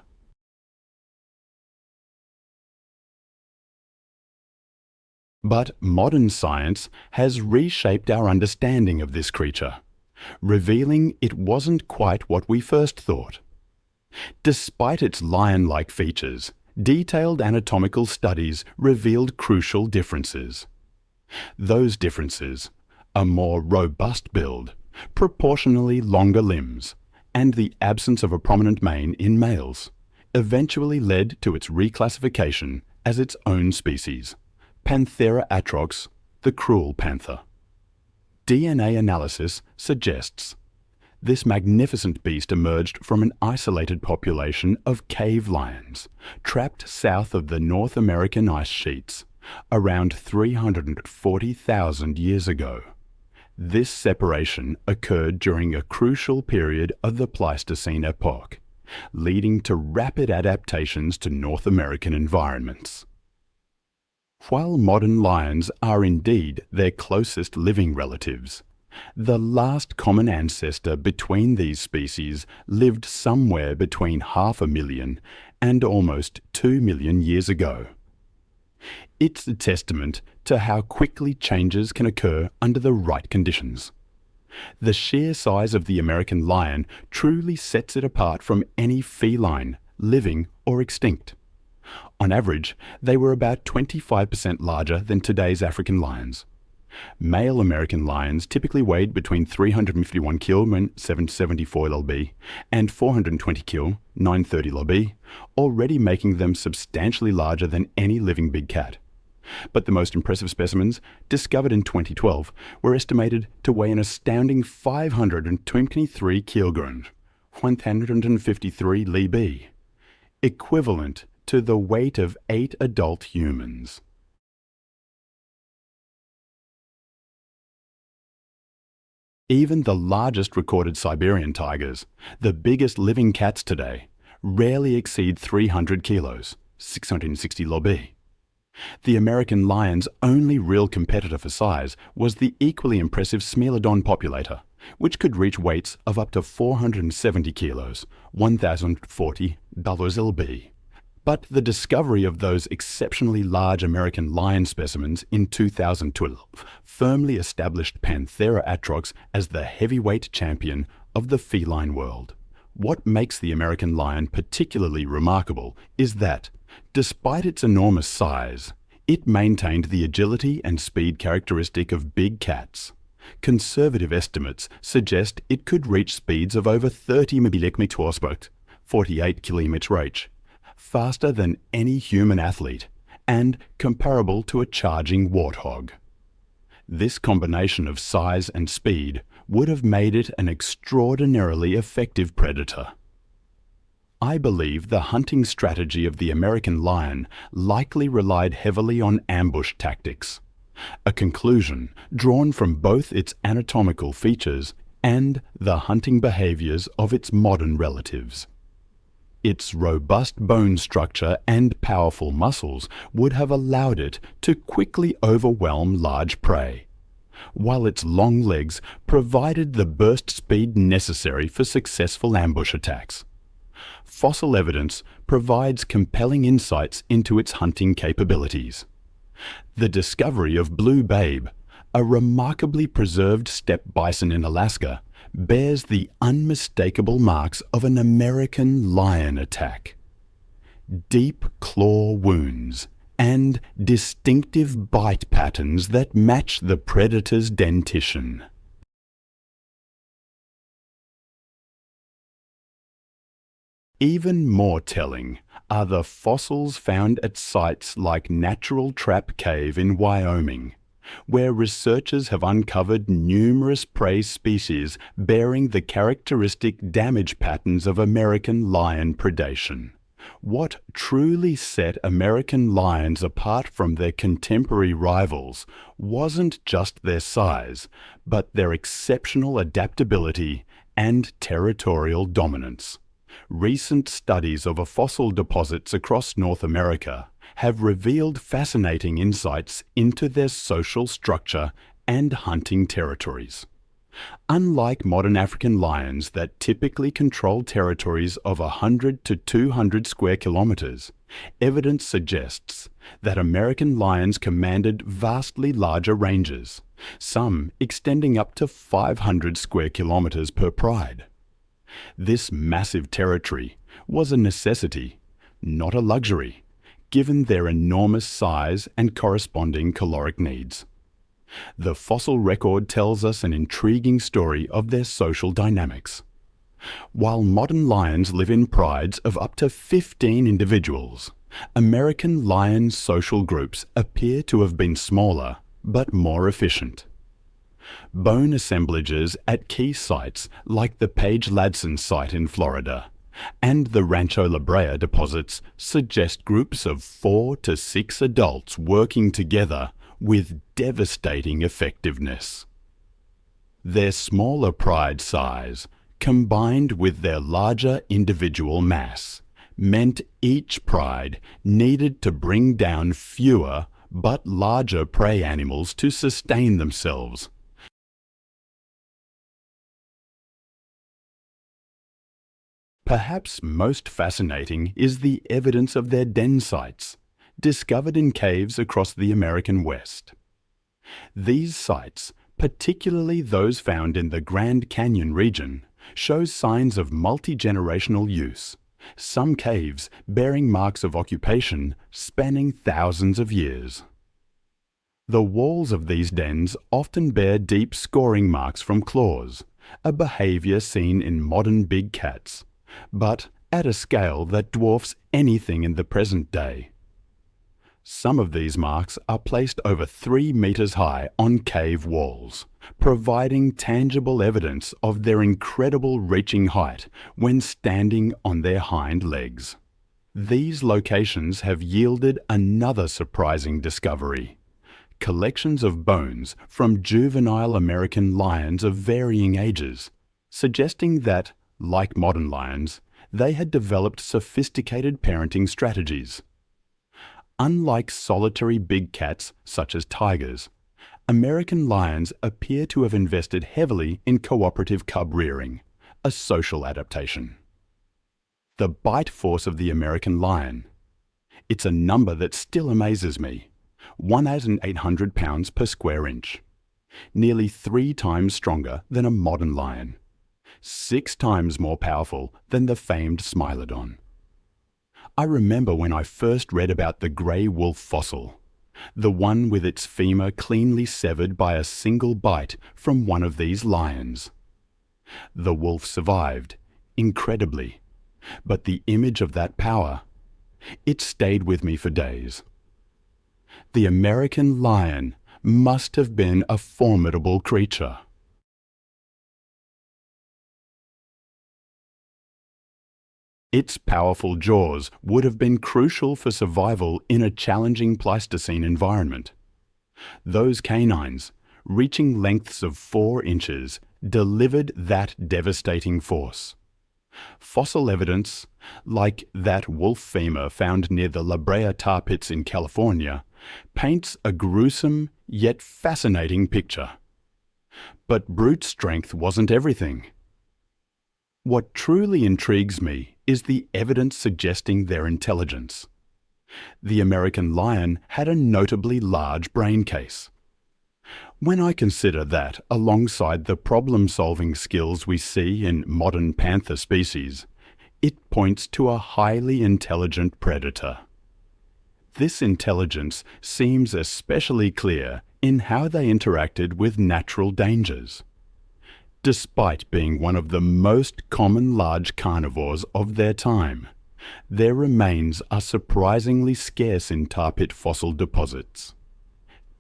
But modern science has reshaped our understanding of this creature, revealing it wasn't quite what we first thought. Despite its lion-like features, detailed anatomical studies revealed crucial differences. Those differences: a more robust build, proportionally longer limbs, and the absence of a prominent mane in males, eventually led to its reclassification as its own species, Panthera atrox, the cruel panther. DNA analysis suggests this magnificent beast emerged from an isolated population of cave lions, trapped south of the North American ice sheets, around 340,000 years ago. This separation occurred during a crucial period of the Pleistocene epoch, leading to rapid adaptations to North American environments. While modern lions are indeed their closest living relatives, the last common ancestor between these species lived somewhere between 500,000 and almost 2 million years ago. It's a testament to how quickly changes can occur under the right conditions. The sheer size of the American lion truly sets it apart from any feline, living or extinct. On average, they were about 25% larger than today's African lions. Male American lions typically weighed between 351 kg, 774 lb, and 420 kg, 930 lb, already making them substantially larger than any living big cat. But the most impressive specimens, discovered in 2012, were estimated to weigh an astounding 523 kg, 153 lb, equivalent to the weight of 8 adult humans. Even the largest recorded Siberian tigers, the biggest living cats today, rarely exceed 300 kilos, 660 lb. The American lion's only real competitor for size was the equally impressive Smilodon populator, which could reach weights of up to 470 kilos, 1,040 lb. But the discovery of those exceptionally large American lion specimens in 2012 firmly established Panthera atrox as the heavyweight champion of the feline world. What makes the American lion particularly remarkable is that, despite its enormous size, it maintained the agility and speed characteristic of big cats. Conservative estimates suggest it could reach speeds of over 30 km/h, 48 km/h, faster than any human athlete, and comparable to a charging warthog. This combination of size and speed would have made it an extraordinarily effective predator. I believe the hunting strategy of the American lion likely relied heavily on ambush tactics, a conclusion drawn from both its anatomical features and the hunting behaviors of its modern relatives. Its robust bone structure and powerful muscles would have allowed it to quickly overwhelm large prey, while its long legs provided the burst speed necessary for successful ambush attacks. Fossil evidence provides compelling insights into its hunting capabilities. The discovery of Blue Babe, a remarkably preserved steppe bison in Alaska, bears the unmistakable marks of an American lion attack. Deep claw wounds and distinctive bite patterns that match the predator's dentition. Even more telling are the fossils found at sites like Natural Trap Cave in Wyoming, where researchers have uncovered numerous prey species bearing the characteristic damage patterns of American lion predation. What truly set American lions apart from their contemporary rivals wasn't just their size, but their exceptional adaptability and territorial dominance. Recent studies of fossil deposits across North America have revealed fascinating insights into their social structure and hunting territories. Unlike modern African lions that typically control territories of 100 to 200 square kilometers, evidence suggests that American lions commanded vastly larger ranges, some extending up to 500 square kilometers per pride. This massive territory was a necessity, not a luxury, given their enormous size and corresponding caloric needs. The fossil record tells us an intriguing story of their social dynamics. While modern lions live in prides of up to 15 individuals, American lion social groups appear to have been smaller but more efficient. Bone assemblages at key sites like the Page-Ladson site in Florida and the Rancho La Brea deposits suggest groups of 4 to 6 adults working together with devastating effectiveness. Their smaller pride size, combined with their larger individual mass, meant each pride needed to bring down fewer but larger prey animals to sustain themselves. Perhaps most fascinating is the evidence of their den sites, discovered in caves across the American West. These sites, particularly those found in the Grand Canyon region, show signs of multi-generational use, some caves bearing marks of occupation spanning thousands of years. The walls of these dens often bear deep scoring marks from claws, a behavior seen in modern big cats, but at a scale that dwarfs anything in the present day. Some of these marks are placed over 3 meters high on cave walls, providing tangible evidence of their incredible reaching height when standing on their hind legs. These locations have yielded another surprising discovery: collections of bones from juvenile American lions of varying ages, suggesting that, like modern lions, they had developed sophisticated parenting strategies. Unlike solitary big cats such as tigers, American lions appear to have invested heavily in cooperative cub rearing, a social adaptation. The bite force of the American lion. It's a number that still amazes me: 1,800 pounds per square inch, nearly 3 times stronger than a modern lion, 6 times more powerful than the famed Smilodon. I remember when I first read about the grey wolf fossil, the one with its femur cleanly severed by a single bite from one of these lions. The wolf survived, incredibly, but the image of that power, it stayed with me for days. The American lion must have been a formidable creature. Its powerful jaws would have been crucial for survival in a challenging Pleistocene environment. Those canines, reaching lengths of 4 inches, delivered that devastating force. Fossil evidence, like that wolf femur found near the La Brea tar pits in California, paints a gruesome yet fascinating picture. But brute strength wasn't everything. What truly intrigues me is the evidence suggesting their intelligence. The American lion had a notably large brain case. When I consider that alongside the problem-solving skills we see in modern panther species, it points to a highly intelligent predator. This intelligence seems especially clear in how they interacted with natural dangers. Despite being one of the most common large carnivores of their time, their remains are surprisingly scarce in tar pit fossil deposits.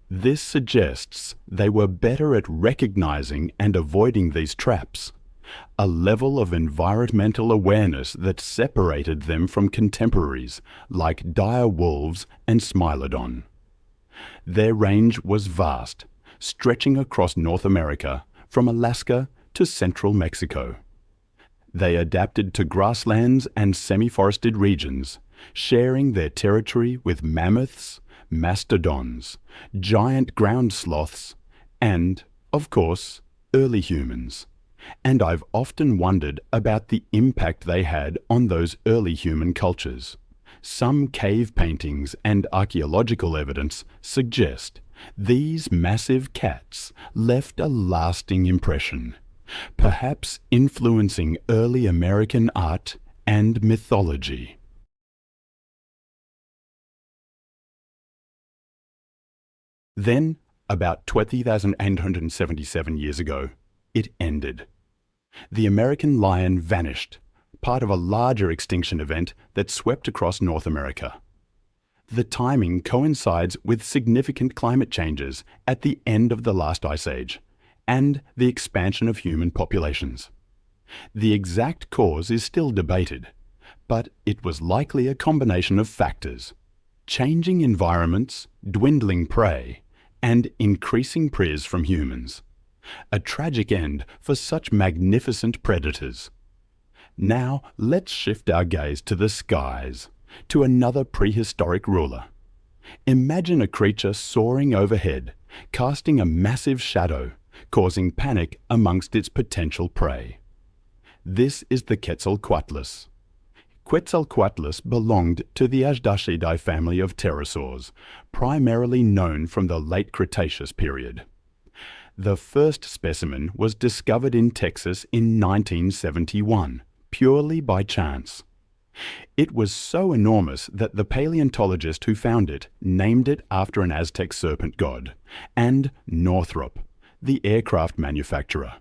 This suggests they were better at recognizing and avoiding these traps, a level of environmental awareness that separated them from contemporaries like dire wolves and Smilodon. Their range was vast, stretching across North America from Alaska to central Mexico. They adapted to grasslands and semi-forested regions, sharing their territory with mammoths, mastodons, giant ground sloths, and, of course, early humans. And I've often wondered about the impact they had on those early human cultures. Some cave paintings and archaeological evidence suggest these massive cats left a lasting impression, perhaps influencing early American art and mythology. Then, about 20,877 years ago, it ended. The American lion vanished, part of a larger extinction event that swept across North America. The timing coincides with significant climate changes at the end of the last ice age and the expansion of human populations. The exact cause is still debated, but it was likely a combination of factors: changing environments, dwindling prey, and increasing preys from humans. A tragic end for such magnificent predators. Now let's shift our gaze to the skies, to another prehistoric ruler. Imagine a creature soaring overhead, casting a massive shadow, causing panic amongst its potential prey. This is the Quetzalcoatlus. Quetzalcoatlus belonged to the Asdacidae family of pterosaurs, primarily known from the late Cretaceous period. The first specimen was discovered in Texas in 1971, purely by chance. It was so enormous that the paleontologist who found it named it after an Aztec serpent god, and Northrop, the aircraft manufacturer.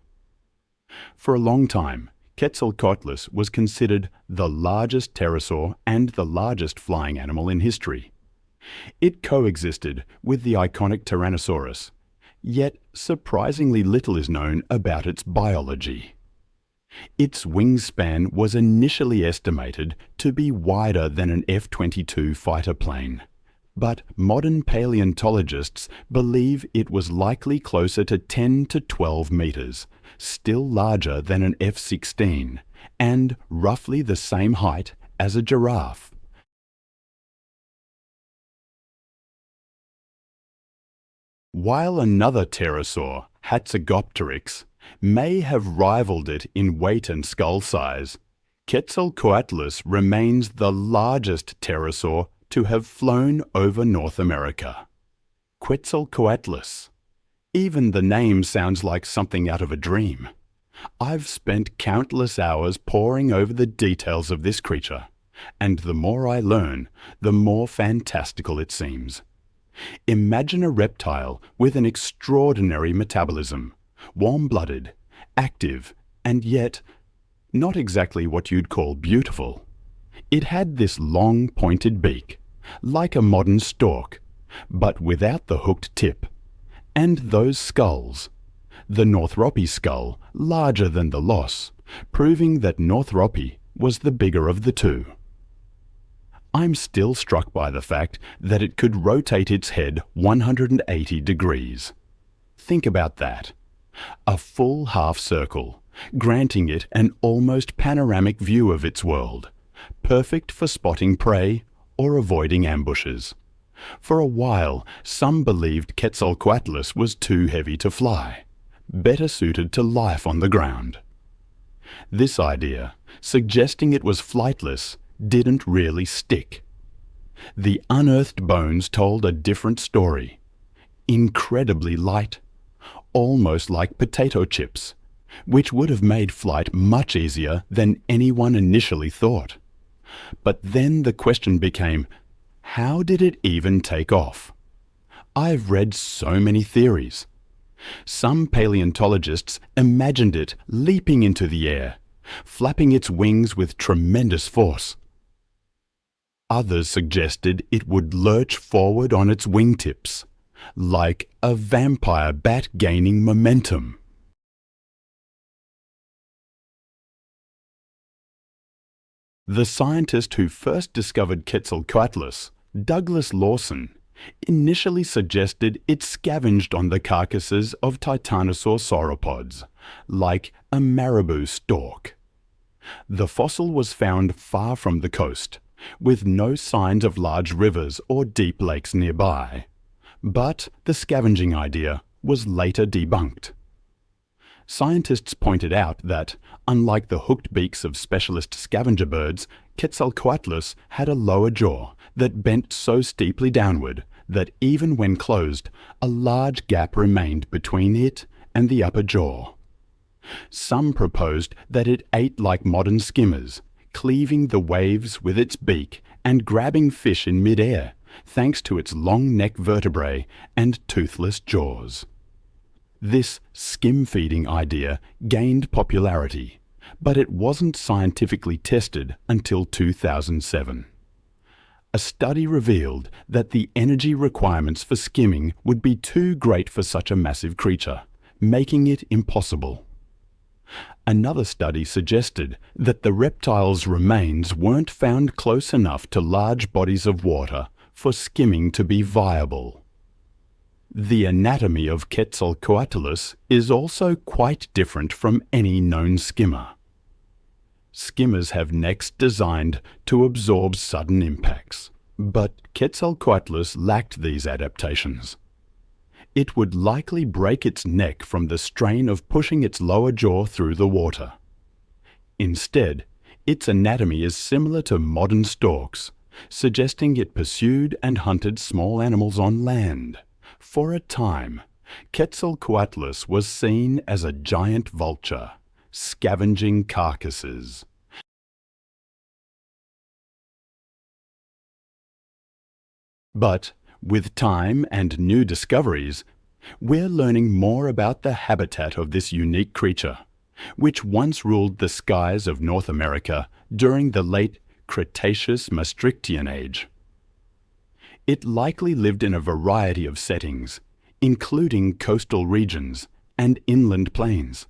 For a long time, Quetzalcoatlus was considered the largest pterosaur and the largest flying animal in history. It coexisted with the iconic Tyrannosaurus, yet surprisingly little is known about its biology. Its wingspan was initially estimated to be wider than an F-22 fighter plane, but modern paleontologists believe it was likely closer to 10 to 12 meters, still larger than an F-16, and roughly the same height as a giraffe. While another pterosaur, Hatzegopteryx, may have rivaled it in weight and skull size, Quetzalcoatlus remains the largest pterosaur to have flown over North America. Quetzalcoatlus. Even the name sounds like something out of a dream. I've spent countless hours poring over the details of this creature, and the more I learn, the more fantastical it seems. Imagine a reptile with an extraordinary metabolism, warm-blooded, active, and yet not exactly what you'd call beautiful. It had this long, pointed beak, like a modern stork, but without the hooked tip. And those skulls. The Northropi skull, larger than the loss, proving that Northropi was the bigger of the two. I'm still struck by the fact that it could rotate its head 180 degrees. Think about that. A full half circle, granting it an almost panoramic view of its world, perfect for spotting prey or avoiding ambushes. For a while, some believed Quetzalcoatlus was too heavy to fly, better suited to life on the ground. This idea, suggesting it was flightless, didn't really stick. The unearthed bones told a different story. Incredibly light, almost like potato chips, which would have made flight much easier than anyone initially thought. But then the question became, how did it even take off? I've read so many theories. Some paleontologists imagined it leaping into the air, flapping its wings with tremendous force. Others suggested it would lurch forward on its wingtips, like a vampire bat gaining momentum. The scientist who first discovered Quetzalcoatlus, Douglas Lawson, initially suggested it scavenged on the carcasses of titanosaur sauropods, like a marabou stork. The fossil was found far from the coast, with no signs of large rivers or deep lakes nearby. But the scavenging idea was later debunked. Scientists pointed out that, unlike the hooked beaks of specialist scavenger birds, Quetzalcoatlus had a lower jaw that bent so steeply downward that even when closed, a large gap remained between it and the upper jaw. Some proposed that it ate like modern skimmers, cleaving the waves with its beak and grabbing fish in mid-air, thanks to its long neck vertebrae and toothless jaws. This skim-feeding idea gained popularity, but it wasn't scientifically tested until 2007. A study revealed that the energy requirements for skimming would be too great for such a massive creature, making it impossible. Another study suggested that the reptile's remains weren't found close enough to large bodies of water for skimming to be viable. The anatomy of Quetzalcoatlus is also quite different from any known skimmer. Skimmers have necks designed to absorb sudden impacts, but Quetzalcoatlus lacked these adaptations. It would likely break its neck from the strain of pushing its lower jaw through the water. Instead, its anatomy is similar to modern storks, suggesting it pursued and hunted small animals on land. For a time, Quetzalcoatlus was seen as a giant vulture, scavenging carcasses. But with time and new discoveries, we're learning more about the habitat of this unique creature, which once ruled the skies of North America during the late Cretaceous-Maastrichtian age. It likely lived in a variety of settings, including coastal regions and inland plains.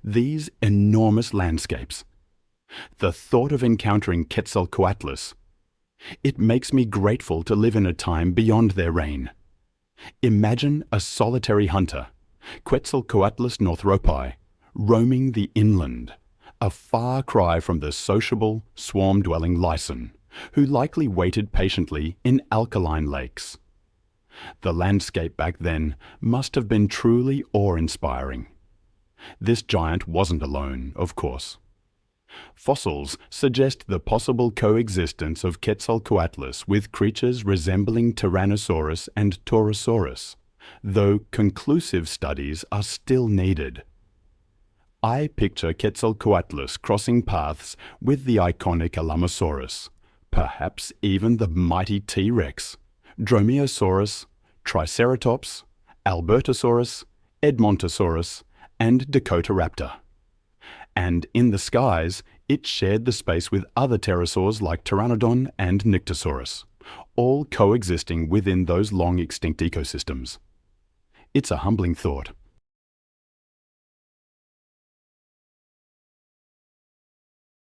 These enormous landscapes. The thought of encountering Quetzalcoatlus. It makes me grateful to live in a time beyond their reign. Imagine a solitary hunter, Quetzalcoatlus northropi, roaming the inland, a far cry from the sociable, swarm-dwelling Lycaon, who likely waited patiently in alkaline lakes. The landscape back then must have been truly awe-inspiring. This giant wasn't alone, of course. Fossils suggest the possible coexistence of Quetzalcoatlus with creatures resembling Tyrannosaurus and Taurosaurus, though conclusive studies are still needed. I picture Quetzalcoatlus crossing paths with the iconic Alamosaurus, perhaps even the mighty T-Rex, Dromaeosaurus, Triceratops, Albertosaurus, Edmontosaurus, and Dakotaraptor. And in the skies, it shared the space with other pterosaurs like Pteranodon and Nyctosaurus, all coexisting within those long extinct ecosystems. It's a humbling thought,